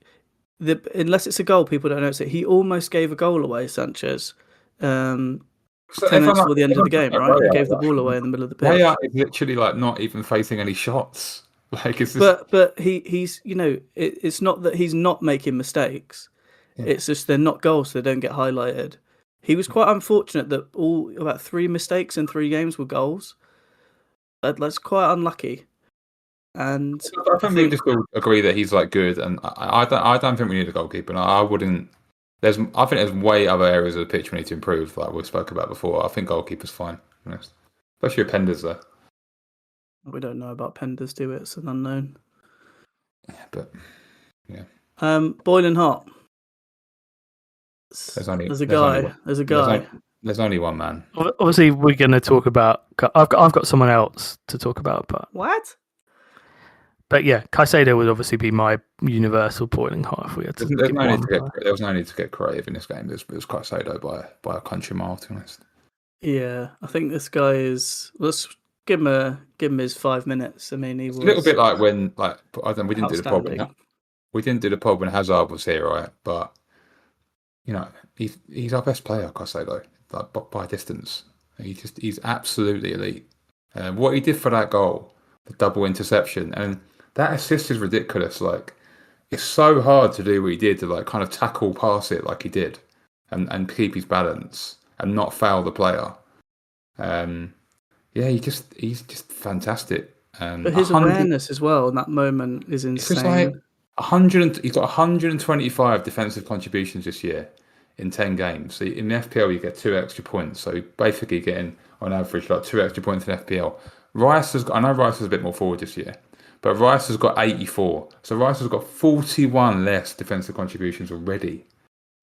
unless it's a goal, people don't notice it. He almost gave a goal away, Sanchez. Um, so 10 minutes everyone, before the end of the everyone's game, like right? He gave the Raya. ball away in the middle of the pitch. Raya is literally like not even facing any shots. Like it's just But he's it's not that he's not making mistakes. yeah. It's just they're not goals, so they don't get highlighted. He was quite unfortunate that about 3 mistakes in 3 games were goals. That's quite unlucky. And I I think we think just all agree that he's like good, and I don't think we need a goalkeeper. And I wouldn't. I think there's way other areas of the pitch we need to improve, like we spoke about before. I think goalkeeper's fine, to be honest. Especially with Penders there. we don't know about Penders, do it? It's an unknown. Yeah, but yeah, Boiling hot. there's only There's a there's only guy. one, There's a guy. there's only one man. Obviously, we're going to talk about. I've got someone else to talk about, What? but yeah, Caicedo would obviously be my universal boiling hot if we had to. There's give no need one to get player. there was no need to get creative in this game. It was quite Sado by a country mile, to be honest. Yeah, I think this guy is. Let's give him his 5 minutes. I mean, he It's was a little bit like when I don't we didn't do the pod outstanding. we didn't do the pod when Hazard was here, right? But you know, he's our best player, Caicedo, like by distance. He's absolutely elite. What he did for that goal, the double interception, and that assist is ridiculous. Like it's so hard to do what he did to like kind of tackle pass it like he did, and keep his balance and not foul the player. Yeah, he's just fantastic. But his 100 awareness as well in that moment is It's just like insane. 100. He's got 125 defensive contributions this year in 10 games. So in the FPL, you get 2 extra points. So basically, getting on average like 2 extra points in FPL. I know Rice is a bit more forward this year, but Rice has got 84. So Rice has got 41 less defensive contributions already.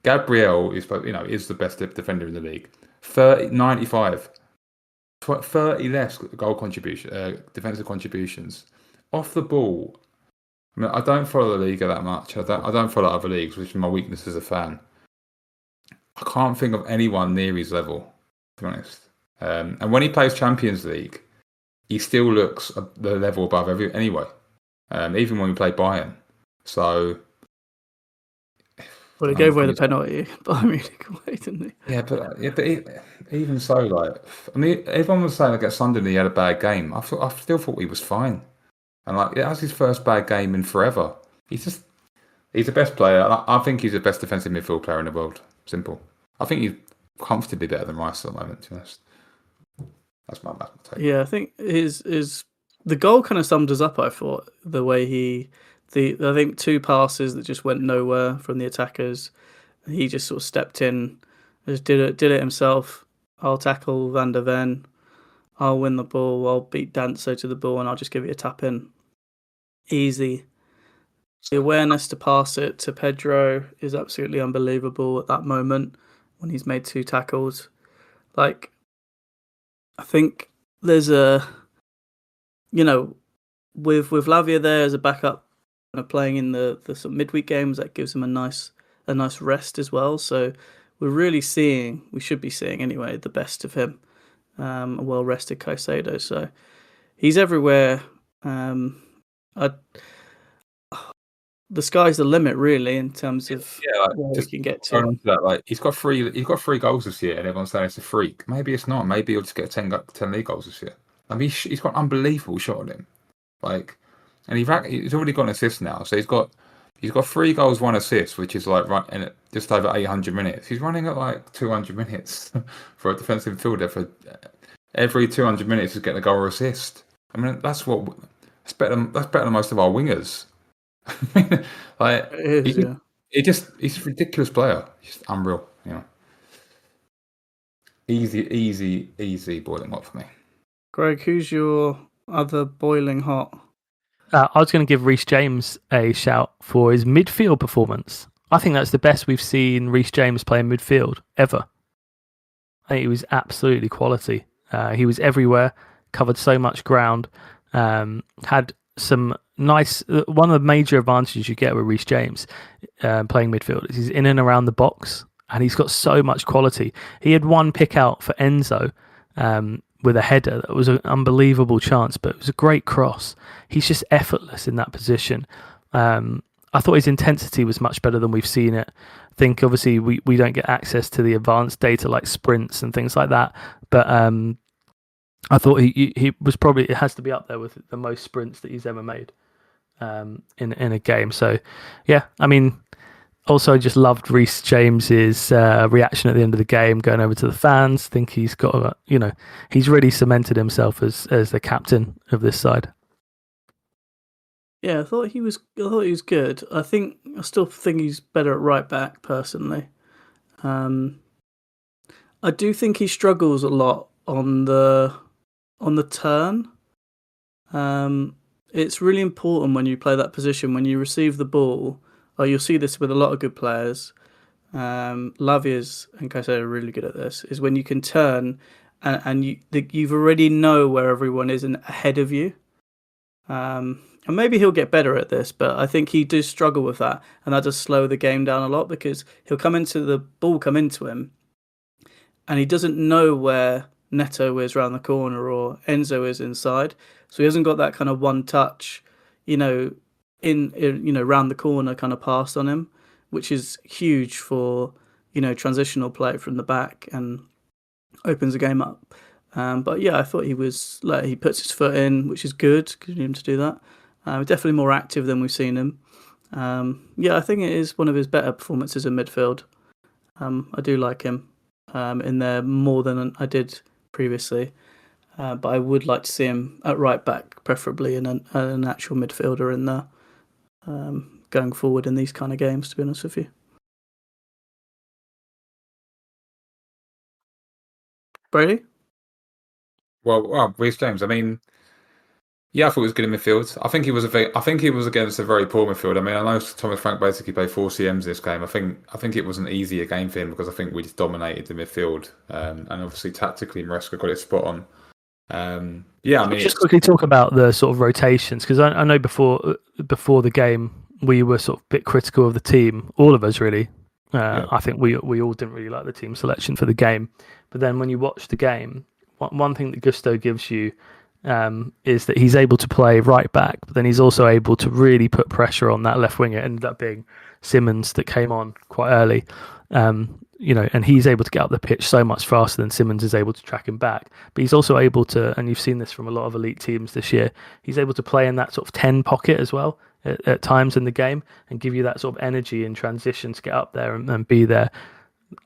Gabriel is the best defender in the league. 95. 30 less goal contribution, defensive contributions off the ball. I mean, I don't follow the Liga that much. I don't follow other leagues, which is my weakness as a fan. I can't think of anyone near his level, to be honest. And when he plays Champions League, he still looks the level above anyway. Even when we play Bayern. So. Well, he gave away the penalty by Munich away, didn't he? Yeah, but even so, like, I mean, everyone was saying against Sunderland he had a bad game. I still thought he was fine, and like that was his first bad game in forever. He's the best player. I think he's the best defensive midfield player in the world. Simple. I think he's comfortably better than Rice at the moment. To be honest, that's my take. Yeah, I think the goal kind of summed us up. I thought the way I think 2 passes that just went nowhere from the attackers. He just sort of stepped in, just did it himself. I'll tackle Van der Ven. I'll win the ball. I'll beat Danso to the ball, and I'll just give it a tap in. Easy. The awareness to pass it to Pedro is absolutely unbelievable at that moment when he's made 2 tackles. Like, I think there's with Lavia there as a backup, kind of playing in the sort of midweek games, that gives him a nice rest as well. So we should be seeing anyway, the best of him, a well rested Caicedo. So he's everywhere. The sky's the limit, really, in terms of where he can get to. That, like, he's got 3 goals this year, and everyone's saying it's a freak. Maybe it's not. Maybe he'll just get 10 league goals this year. I mean, he's got an unbelievable shot on him. Like, and he's already got an assist now. So he's got 3 goals, 1 assist, which is like right in just over 800 minutes. He's running at like 200 minutes for a defensive fielder. For every 200 minutes, he's getting a goal or assist. I mean, that's better than most of our wingers. Like, he's a ridiculous player. He's just unreal. Easy boiling hot for me. Greg, who's your other boiling hot? I was going to give Reece James a shout for his midfield performance. I think that's the best we've seen Reece James play in midfield ever. I think he was absolutely quality. He was everywhere, covered so much ground, had some nice. One of the major advantages you get with Reece James playing midfield is he's in and around the box, and he's got so much quality. He had one pick out for Enzo with a header that was an unbelievable chance, but it was a great cross. He's just effortless in that position. I thought his intensity was much better than we've seen it. I think obviously we don't get access to the advanced data like sprints and things like that, but I thought he was probably, it has to be up there with the most sprints that he's ever made in a game. So yeah, I mean, also I just loved Reece James's reaction at the end of the game, going over to the fans. Think he's got he's really cemented himself as the captain of this side. Yeah, I thought he was good. I still think he's better at right back personally. I do think he struggles a lot on the turn. It's really important when you play that position, when you receive the ball. You'll see this with a lot of good players. Lavia's and Caicedo are really good at this. Is when you can turn and you've already know where everyone is ahead of you. And maybe he'll get better at this, but I think he does struggle with that, and that does slow the game down a lot because he'll come into him, and he does't know where Neto is around the corner or Enzo is inside, so he hasn't got that kind of one touch, in round the corner kind of pass on him, which is huge for transitional play from the back and opens the game up. But yeah, I thought he puts his foot in, which is good because you need him to do that. Definitely more active than we've seen him. Yeah, I think it is one of his better performances in midfield. I do like him in there more than I did previously. But I would like to see him at right back, preferably, and an actual midfielder in there going forward in these kind of games, to be honest with you. Brady? Well, Reece James. I mean, yeah, I thought he was good in midfield. I think he was against a very poor midfield. I mean, I know Thomas Frank basically played 4 CMs this game. I think it was an easier game for him because I think we just dominated the midfield, and obviously tactically Maresca got it spot on. Yeah, I mean, just quickly talk about the sort of rotations, because I know before the game we were sort of a bit critical of the team, all of us really. I think we all didn't really like the team selection for the game, but then when you watch the game, one thing that Gusto gives you is that he's able to play right back, but then he's also able to really put pressure on that left winger. It ended up being Simmons that came on quite early, and he's able to get up the pitch so much faster than Simmons is able to track him back. But he's also able to, and you've seen this from a lot of elite teams this year, he's able to play in that sort of 10 pocket as well at times in the game and give you that sort of energy in transition to get up there and be there.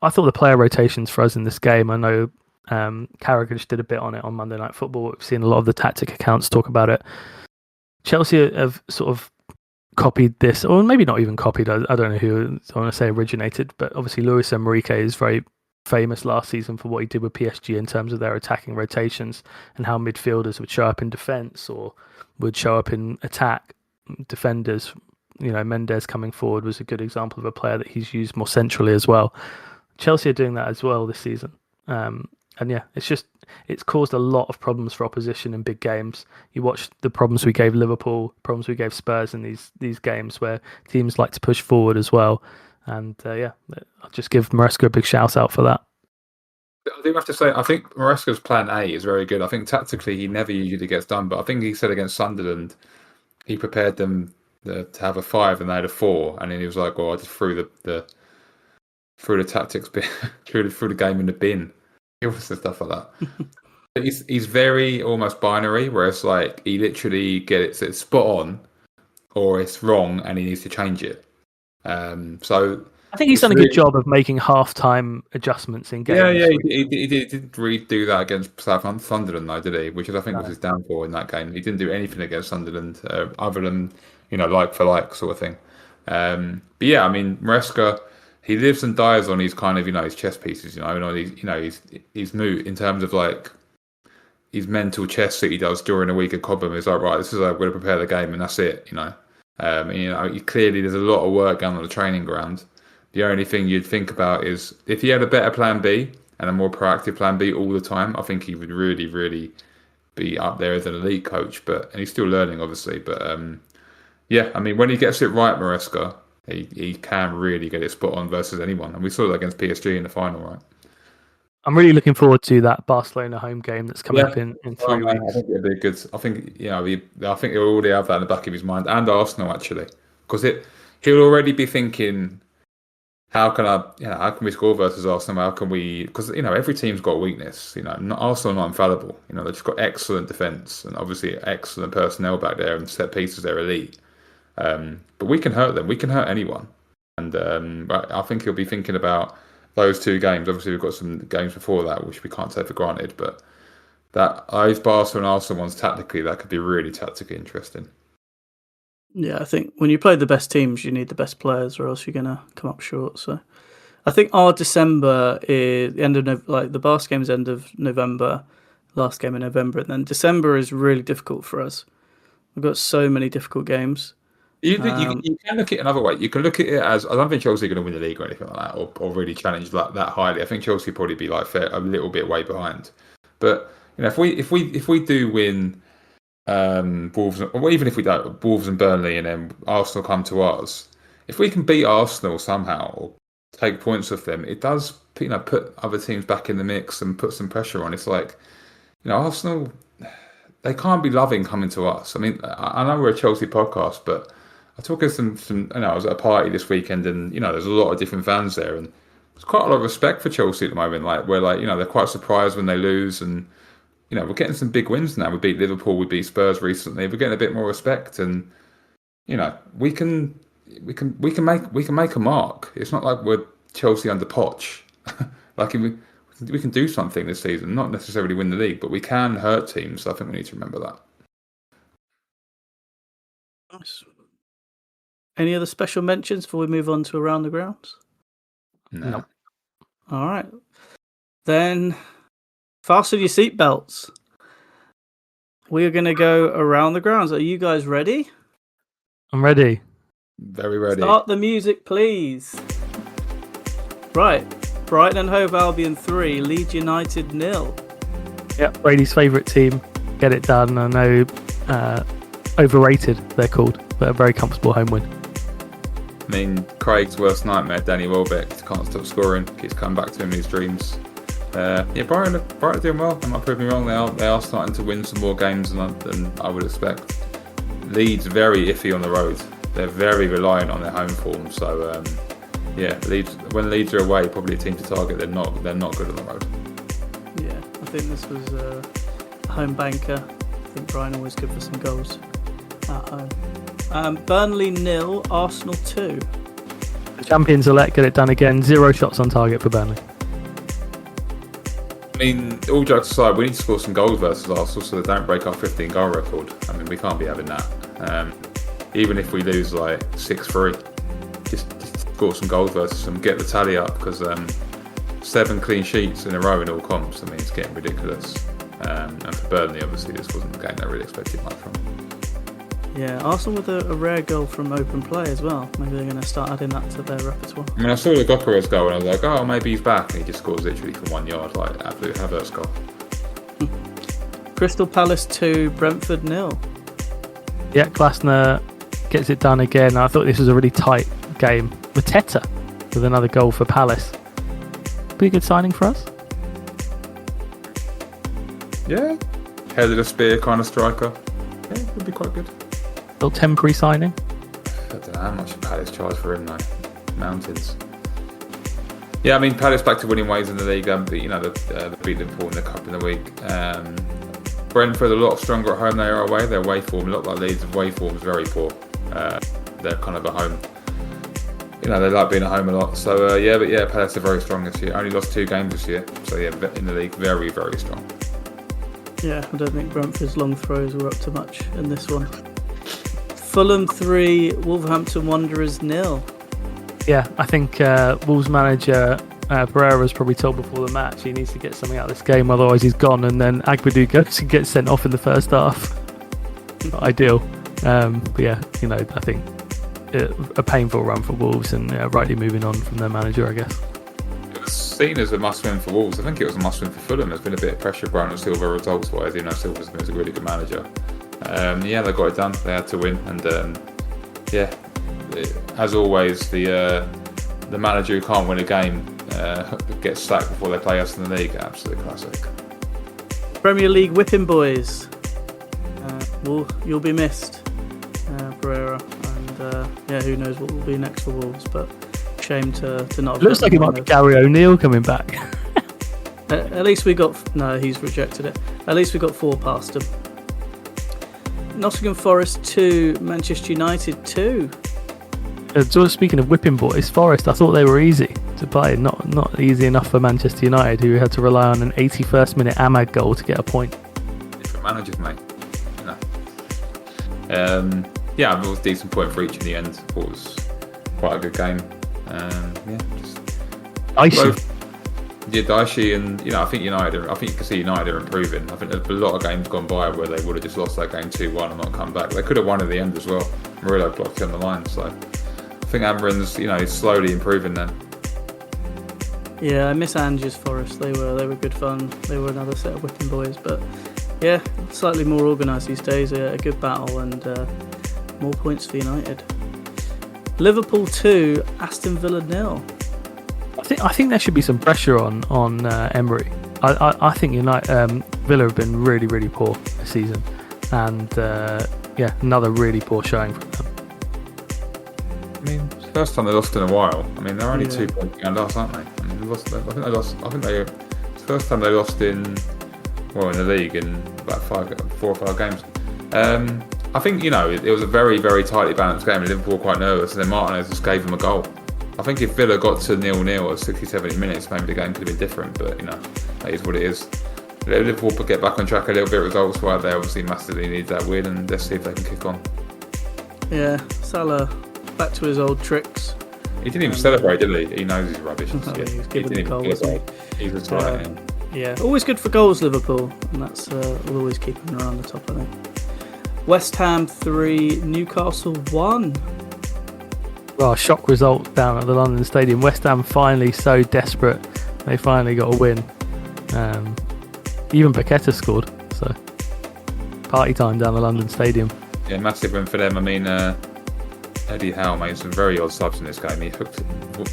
I thought the player rotations for us in this game, I know Carragher did a bit on it on Monday Night Football. We've seen a lot of the tactic accounts talk about it. Chelsea have sort of copied this, or maybe not even copied. I don't know who I want to say originated, but obviously Luis Enrique is very famous last season for what he did with PSG in terms of their attacking rotations and how midfielders would show up in defence or would show up in attack. Defenders, Mendes coming forward was a good example of a player that he's used more centrally as well. Chelsea are doing that as well this season. And yeah, it's caused a lot of problems for opposition in big games. You watch the problems we gave Liverpool, problems we gave Spurs in these games where teams like to push forward as well. And yeah, I'll just give Maresca a big shout out for that. I do have to say, I think Maresca's plan A is very good. I think tactically he never usually gets done, but I think he said against Sunderland, he prepared them to have a 5 and they had a 4, and then he was like, "Well, I just threw the tactics bit, threw the game in the bin." Stuff like that. He's very almost binary, where it's like he literally gets it spot on, or it's wrong, and he needs to change it. So I think he's done a good job of making half-time adjustments in games. Yeah, he didn't really do that against Sunderland, though, did he? Which I think was his downfall in that game. He didn't do anything against Sunderland other than like for like sort of thing. But yeah, I mean, Maresca, he lives and dies on his kind of his chess pieces, his mood in terms of like his mental chess that he does during a week of Cobham is like, right, this is how I'm going to prepare the game, and that's it. Clearly there's a lot of work going on the training ground. The only thing you'd think about is if he had a better plan B and a more proactive plan B all the time, I think he would really, really be up there as an elite coach, and he's still learning, obviously. But yeah, I mean, when he gets it right, Maresca, he can really get it spot on versus anyone, and we saw that against PSG in the final, right? I'm really looking forward to that Barcelona home game that's coming up in 3 weeks. I think it'll be good. I think I think he'll already have that in the back of his mind, and Arsenal actually, because he'll already be thinking, how can we score versus Arsenal? How can we? Because every team's got a weakness. Arsenal are not infallible. They've just got excellent defence and obviously excellent personnel back there, and set pieces they're elite. But we can hurt them. We can hurt anyone. And I think he'll be thinking about those 2 games. Obviously, we've got some games before that, which we can't take for granted. But those Barcelona and Arsenal ones, tactically, that could be really tactically interesting. Yeah, I think when you play the best teams, you need the best players, or else you're going to come up short. So I think our December is the end of the Barca game's end of November, last game in November, and then December is really difficult for us. We've got so many difficult games. You can look at it another way. You can look at it as, I don't think Chelsea are going to win the league or anything like that, or really challenge that highly. I think Chelsea will probably be a little bit way behind. But if we do win Wolves, or even if we don't, Wolves and Burnley, and then Arsenal come to us, if we can beat Arsenal somehow or take points off them, it does put other teams back in the mix and put some pressure on. It's like, Arsenal, they can't be loving coming to us. I mean, I know we're a Chelsea podcast, but I talk to some I was at a party this weekend, and there's a lot of different fans there, and there's quite a lot of respect for Chelsea at the moment. They're quite surprised when they lose, and we're getting some big wins now. We beat Liverpool, we beat Spurs recently. We're getting a bit more respect, and we can make a mark. It's not like we're Chelsea under Poch. We can do something this season, not necessarily win the league, but we can hurt teams. So I think we need to remember that. Nice. Any other special mentions before we move on to Around the Grounds? No. All right. Then fasten your seatbelts. We are going to go around the grounds. Are you guys ready? I'm ready. Very ready. Start the music, please. Right. Brighton and Hove Albion 3, Leeds United 0. Yeah, Brady's favourite team. Get it done. I know overrated, they're called, but a very comfortable home win. I mean, Craig's worst nightmare, Danny Welbeck, can't stop scoring, keeps coming back to him in his dreams. Brighton are doing well. I might prove me wrong. They are starting to win some more games than I would expect. Leeds very iffy on the road. They're very reliant on their home form. So Leeds, when Leeds are away, probably a team to target. They're not good on the road. Yeah, I think this was a home banker. I think Brighton always good for some goals at home. Burnley 0, Arsenal 2. The champions elect get it done again. 0 shots on target for Burnley. I mean, all jokes aside, we need to score some goals versus Arsenal so they don't break our 15-goal record. I mean, we can't be having that. Even if we lose 6-3, just score some goals versus them, get the tally up, because 7 clean sheets in a row in all comps. I mean, it's getting ridiculous. And for Burnley, obviously, this wasn't the game they really expected much from. Yeah, Arsenal with a rare goal from open play as well. Maybe they're going to start adding that to their repertoire. I mean, I saw the Gokares goal and I was like, oh, maybe he's back. And he just scores literally from 1 yard, absolute Havertz goal. Crystal Palace 2, Brentford 0. Yeah, Glasner gets it done again. I thought this was a really tight game. Mateta with another goal for Palace. Pretty good signing for us. Yeah. Headed a spear kind of striker. Yeah, it would be quite good. Little temporary signing. I don't know how much Palace charge for him though. Mountains. Yeah, I mean, Palace back to winning ways in the league. They beat Liverpool in the cup in the week. Brentford a lot stronger at home than they are away. Their away form, a lot like Leeds' away form is very poor. They're kind of at home. They like being at home a lot. So Palace are very strong this year. Only lost 2 games this year. So yeah, in the league, very, very strong. Yeah, I don't think Brentford's long throws were up to much in this one. Fulham 3, Wolverhampton Wanderers 0. Yeah, I think Wolves manager Pereira's probably told before the match he needs to get something out of this game, otherwise he's gone, and then Agbadu goes and gets sent off in the first half. Not ideal. But yeah, I think a painful run for Wolves, and rightly moving on from their manager, I guess. It was seen as a must-win for Wolves. I think it was a must-win for Fulham. There's been a bit of pressure around on Silva results-wise. Silva's been a really good manager. They got it done. They had to win, and as always, the manager who can't win a game gets sacked before they play us in the league. Absolute classic. Premier League whipping boys. You'll be missed, Pereira, and who knows what will be next for Wolves, but shame to not have. Looks like it might be Gary O'Neill coming back. At least we got... No, he's rejected it. At least we got 4 past him. Nottingham Forest 2, Manchester United 2. Speaking of whipping boys, Forest, I thought they were easy to play. Not easy enough for Manchester United, who had to rely on an 81st minute Ahmad goal to get a point. Different managers, mate. It was a decent point for each in the end. Thought it was quite a good game. Dicey and I think you can see United are improving. I think there's a lot of games gone by where they would have just lost that game 2-1 and not come back. They could have won at the end as well. Murillo blocked it on the line, so I think Ambrose, he's slowly improving then. Yeah, I miss Ange's Forest. They were good fun. They were another set of whipping boys, but yeah, slightly more organised these days. A good battle and more points for United. Liverpool 2, Aston Villa 0. I think there should be some pressure on Emery. I think Villa have been really, really poor this season, and another really poor showing from them. I mean, it's the first time they lost in a while. I mean, they're only 2 points behind us, aren't they? I mean, it's the first time they lost in the league in about 4 or 5 games. I think it was a very, very tightly balanced game, and Liverpool were quite nervous, and then Martinez just gave them a goal. I think if Villa got to 0-0 at 60, 70 minutes, maybe the game could have been different, but that is what it is. Liverpool could get back on track a little bit results-wise. They obviously massively need that win, and let's see if they can kick on. Yeah, Salah back to his old tricks. He didn't even celebrate, did he? He knows he's rubbish. He was given the goal, wasn't he? He's retired. Yeah, always good for goals, Liverpool, and that's will always keep them around the top, I think. West Ham 3, Newcastle 1. Well, shock result down at the London Stadium. West Ham finally so desperate. They finally got a win. Even Paqueta scored. So, party time down the London Stadium. Yeah, massive win for them. I mean, Eddie Howe made some very odd subs in this game. He hooked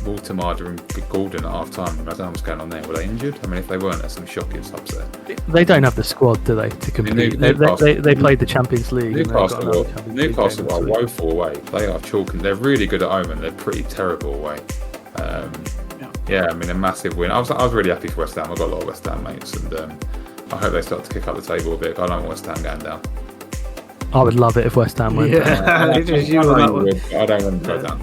Walter and Gordon at half time. I don't know what's going on there. Were they injured? I mean, if they weren't, there's some shocking subs there. They don't have the squad, do they, to compete? They played the Champions League. Newcastle are woeful away. They are chalking. They're really good at home and they're pretty terrible away. I mean, a massive win. I was really happy for West Ham. I've got a lot of West Ham mates, and I hope they start to kick up the table a bit. I don't want West Ham going down. I would love it if West Ham went down. I don't want to go down.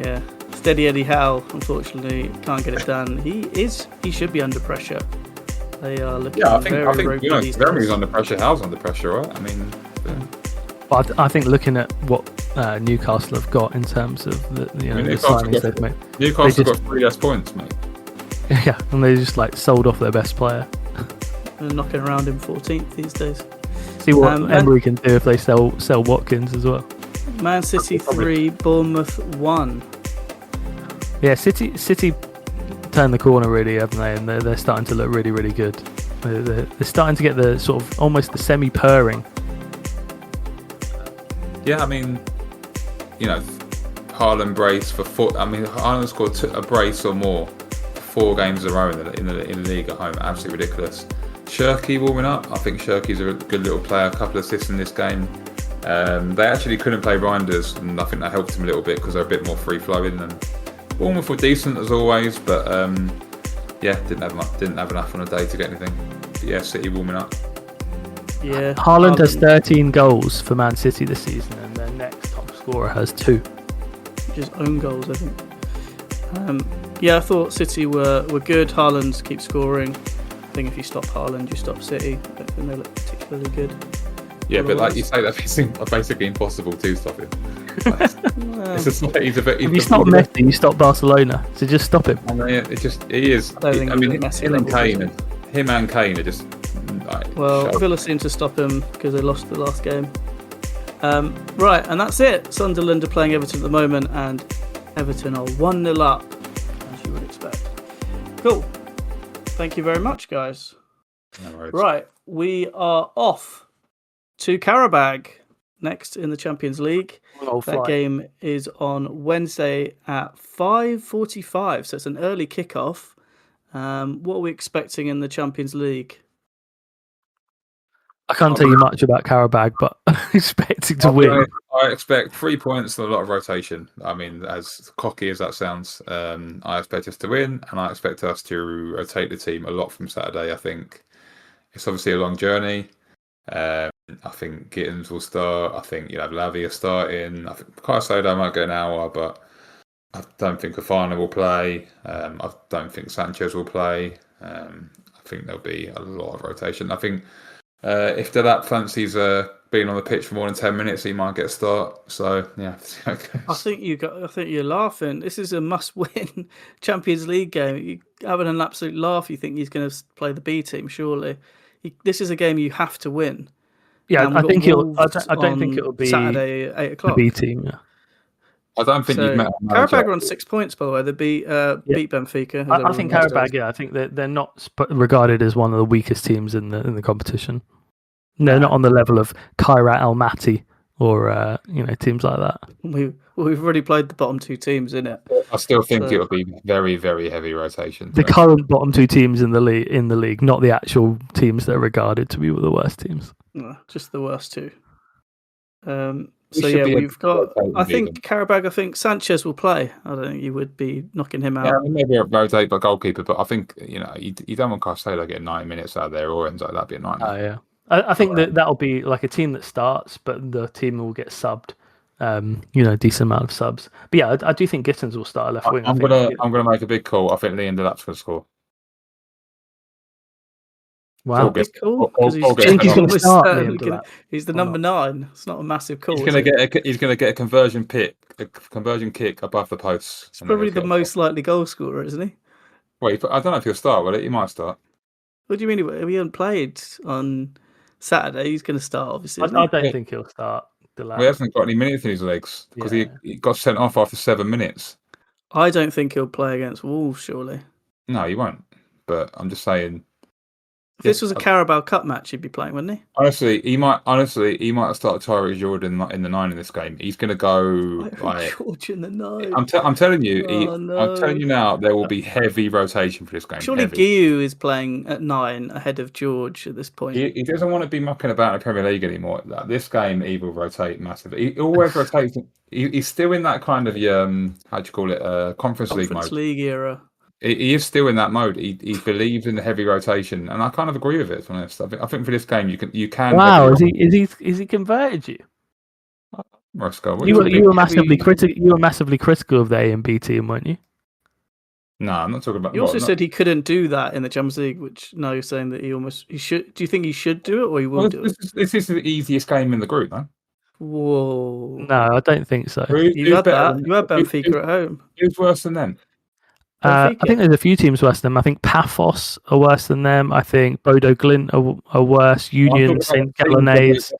Yeah. Steady Eddie Howe, unfortunately, can't get it done. He should be under pressure. They are looking very ropey. Everybody's under pressure. Howe's under pressure, right? I mean, but I think looking at what Newcastle have got in terms of the signings they've made, Newcastle got 3 less points, mate. Yeah, and they just sold off their best player. They're knocking around in 14th these days. See what Emery can do if they sell Watkins as well. Man City 3, Bournemouth 1. Yeah, City turned the corner really, haven't they? And they're starting to look really, really good. They're starting to get the sort of almost the semi-purring. Yeah, I mean, Haaland brace for 4. I mean, Haaland scored a brace or more for 4 games in a row in the league at home. Absolutely ridiculous. Shirky warming up. I think Shirky's a good little player. A couple of assists in this game. They actually couldn't play Reinders, and I think that helped him a little bit because they're a bit more free-flowing. And Bournemouth were decent as always, but didn't have enough on a day to get anything. But yeah, City warming up. Yeah, Haaland has 13 goals for Man City this season, and their next top scorer has 2. Just own goals, I think. I thought City were good. Haaland keeps scoring. I think if you stop Haaland, you stop City. I don't think they look particularly good. Yeah, but like you say, that's basically impossible to stop him. If you stop Messi, you stop Barcelona. So just stop him. He is. I mean, him and Kane are just. Villa seemed to stop him because they lost the last game. Right, and that's it. Sunderland are playing Everton at the moment, and Everton are 1-0 up, as you would expect. Cool. Thank you very much, guys. No worries. Right, we are off to Karabag next in the Champions League. That game is on Wednesday at 5:45, so it's an early kickoff. What are we expecting in the Champions League? I can't tell you much about Karabag, but I'm expecting to win. I expect 3 points and a lot of rotation. I mean, as cocky as that sounds, I expect us to win, and I expect us to rotate the team a lot from Saturday. I think it's obviously a long journey. I think Gittins will start. I think you'll have Lavia starting. I think Caicedo might get an hour, but I don't think Fofana will play. I don't think Sanchez will play. I think there'll be a lot of rotation. I think if Delap fancies being on the pitch for more than 10 minutes, he might get a start. So yeah, I think you're laughing. This is a must-win Champions League game. You're having an absolute laugh. You think he's going to play the B team? Surely, this is a game you have to win. Yeah, I think I don't think it'll be Saturday at 8:00. The B team. Yeah. I don't think you've met. Karabag are on 6 points, by the way. They beat Benfica. I think Karabag. Yeah, I think they're not regarded as one of the weakest teams in the competition. They're not on the level of Kairat Almaty or teams like that. We've already played the bottom two teams, innit? I still think it'll be very, very heavy rotation. The current bottom two teams in the league, not the actual teams that are regarded to be the worst teams. No, just the worst two. We've got. I think Karabag. I think Sanchez will play. I don't think you would be knocking him out. Yeah, maybe a rotate by goalkeeper, but I think you don't want Caicedo getting 90 minutes out of there or ends like that'd be a nightmare. Oh yeah. I think that'll be like a team that starts, but the team will get subbed. Decent amount of subs. But yeah, I do think Gittins will start a left wing. I'm gonna make a big call. I think Liam Delap's gonna score. Wow, big call. He's the number 9. It's not a massive call. He's gonna get a conversion kick above the post. It's probably the most likely goal scorer, isn't he? Wait, I don't know if he'll start. Will it? He might start. What do you mean? He hasn't played on Saturday. He's going to start, obviously. I don't think he'll start. Well, he hasn't got any minutes in his legs because he got sent off after 7 minutes. I don't think he'll play against Wolves, surely. No, he won't. But I'm just saying. If this was a Carabao Cup match, he'd be playing, wouldn't he? Honestly, he might have started Tyree Jordan in the 9 in this game. He's going to go George in the 9. I'm telling you, no. I'm telling you now, there will be heavy rotation for this game. Surely Guiu is playing at 9 ahead of George at this point. He doesn't want to be mucking about in the Premier League anymore. This game, he will rotate massively. He always rotates. He's still in that kind of how do you call it? Conference League mode. League era. He is still in that mode. He believes in the heavy rotation, and I kind of agree with it. To be honest, I think for this game you can. Wow, is he converted you? Roscoe, you were massively critical. You were massively critical of the A and B team, weren't you? No, I'm not talking about. You also said he couldn't do that in the Champions League, which now you're saying that he should. Do you think he should do it, or he will do it? This is the easiest game in the group, man. Whoa! No, I don't think so. You had Benfica at home. Who's worse than them? I think there's a few teams worse than them. I think Paphos are worse than them. I think Bodo Glint are worse. Union, St. Gallenase.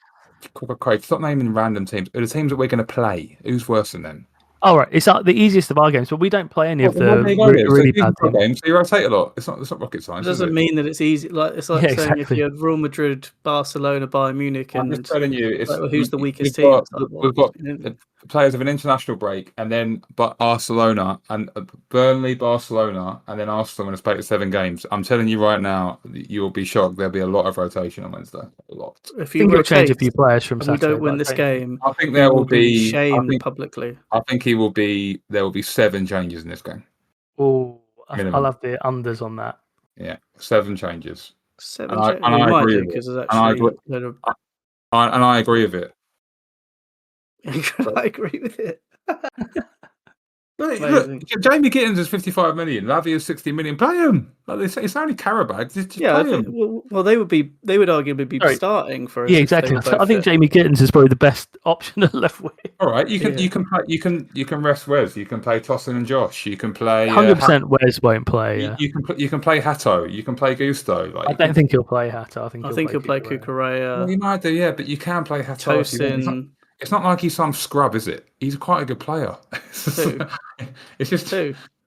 Craig, stop naming random teams. The teams that we're going to play, who's worse than them? All right, it's the easiest of our games, but we don't play any of the really bad games. So you rotate a lot. It's not rocket science. It doesn't mean that it's easy. It's like saying if you have Real Madrid, Barcelona, Bayern Munich, and I'm just telling you, who's the weakest team? We've got players of an international break, and then Barcelona and Burnley, Barcelona, and then Arsenal when it's played 7 games. I'm telling you right now, you will be shocked. There'll be a lot of rotation on Wednesday. A lot. If you rotate, change a few players from Saturday, we don't win this game, I think there will be shamed publicly. I think there will be 7 changes in this game. Oh, I'll have the unders on that. Yeah, 7 changes. 7 changes. I agree with it. And I agree with it. I agree with it. Look, Jamie Gittins is 55 million. Lavia is 60 million. Play him. It's only Karabag. Just play him. Well, they would arguably be starting for us. Yeah, exactly. I think Jamie Gittins is probably the best option at left wing. All right, you can rest Wes. You can play Tosin and Josh. You can play 100%. Wes won't play. Yeah. You can play Hatto. You can play Gusto. I don't think he'll play Hatto. I think he'll play Cucurella. Well, he might do, yeah, but you can play Hatto. Tosin. It's not like he's some scrub, is it? He's quite a good player. Who? It's just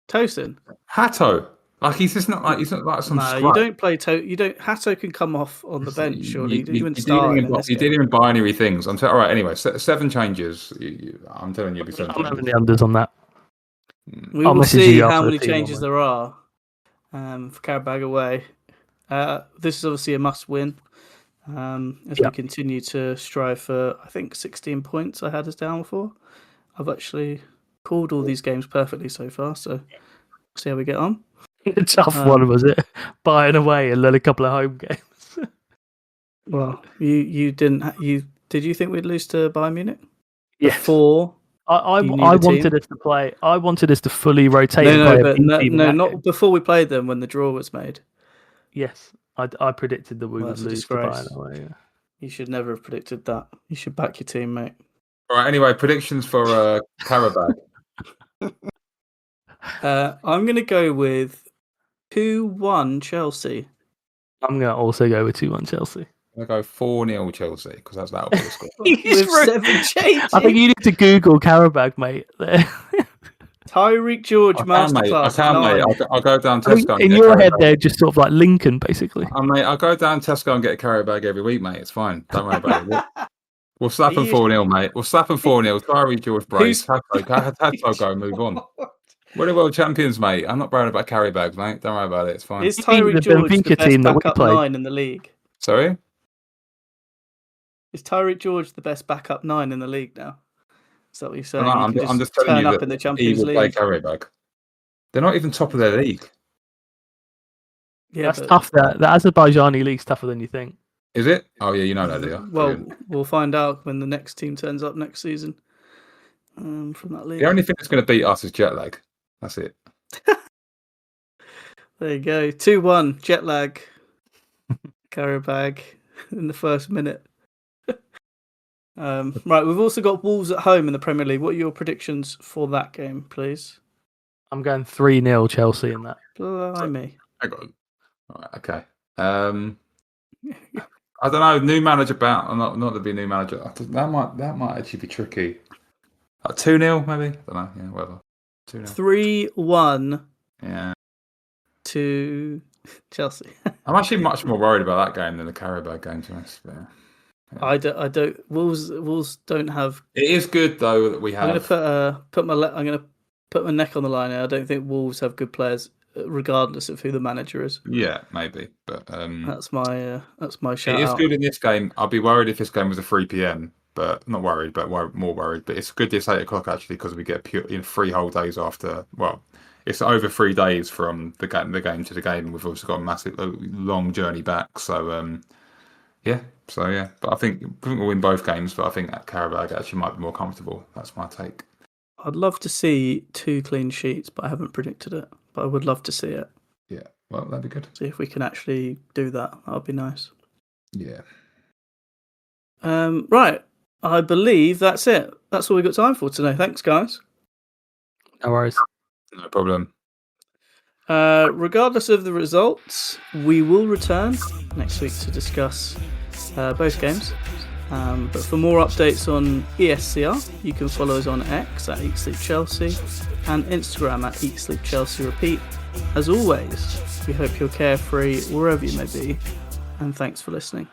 Tosin. Hatto. Like he's not like some No, scrub. you don't play. You don't. Hato can come off on the bench. Surely you wouldn't start him in this You're game. dealing in binary things. All right. Anyway, 7 changes. I'm telling you, it'll be 7 I'm having changes. the unders on that. We I'll will message see you how after many the team changes on there are for Carabag away. This is obviously a must-win as we continue to strive for. I think 16 points. I had us down for. I've actually called all these games perfectly so far. So see how we get on. A tough one, was it? Buying away and then a couple of home games. Well, you didn't. Did you think we'd lose to Bayern Munich? Yes. Before I you knew the wanted team? us to play. I wanted us to fully rotate and play a B team in that not game. before we played them when the draw was made. Yes, I predicted that we would That's a lose to disgrace. Bayern away. Yeah. You should never have predicted that. You should back your team, mate. All right. Anyway, predictions for Carabag. I'm going to go with 2-1 Chelsea. I'm going to also go with 2-1 Chelsea. I'm going to go 4-0 Chelsea because that'll be the score. With 7 changes. I think you need to Google Carabag, mate. Tyreek George masterclass. I can, mate. I'll go down Tesco. In your head, they're just sort of like Lincoln, basically. Mate, I'll go down Tesco and get a Carabag every week, mate. It's fine. Don't worry about it. We'll slap them 4-0, mate. We'll slap them 4-0. Tyreek George brace. Hato go, move on. We're the world champions, mate. I'm not worried about Carabags, mate. Don't worry about it. It's fine. Is Tyreek George the Benfica best team that we backup played. 9 in the league? Sorry? Is Tyreek George the best backup 9 in the league now? Is that what you're saying? No, I'm just telling you up in the Champions will play League. Carabag. They're not even top of their league. Yeah, that's tough. That Azerbaijani league's tougher than you think. Is it? Oh yeah, you know that, do you? Well, Brilliant. we'll find out when the next team turns up next season from that league. The only thing that's going to beat us is jet lag. That's it. There you go. 2-1 jet lag. Carabag in the first minute. Right, we've also got Wolves at home in the Premier League. What are your predictions for that game, please? I'm going 3-0 Chelsea in that. Blimey. Hang on. All right, okay. I don't know. New manager bout. Not to be a new manager. That might actually be tricky. 2-0 maybe. I don't know. Yeah, whatever. 2-0. 3-1. Yeah. To Chelsea. I'm actually much more worried about that game than the Carabag game, to be honest. Yeah. I don't. Wolves don't have. It is good though that we have. I'm going to put my neck on the line here. I don't think Wolves have good players, regardless of who the manager is. Yeah, maybe, but that's my shout. It is good in this game. I'd be worried if this game was a 3 p.m. But not worried, but more worried. But it's good this 8 o'clock actually because we get in 3 whole days after. Well, it's over 3 days from the game to the game. We've also got a massive long journey back. So yeah. But I think we'll win both games. But I think that Carabag actually might be more comfortable. That's my take. I'd love to see 2 clean sheets, but I haven't predicted it. But I would love to see it. Yeah, well, that'd be good. See if we can actually do that. That would be nice. Yeah. Right. I believe that's it. That's all we've got time for today. Thanks, guys. No worries. No problem. Regardless of the results, we will return next week to discuss both games. But for more updates on ESCR, you can follow us on X at Eat Sleep Chelsea and Instagram at Eat Sleep Chelsea Repeat. As always, we hope you're carefree wherever you may be, and thanks for listening.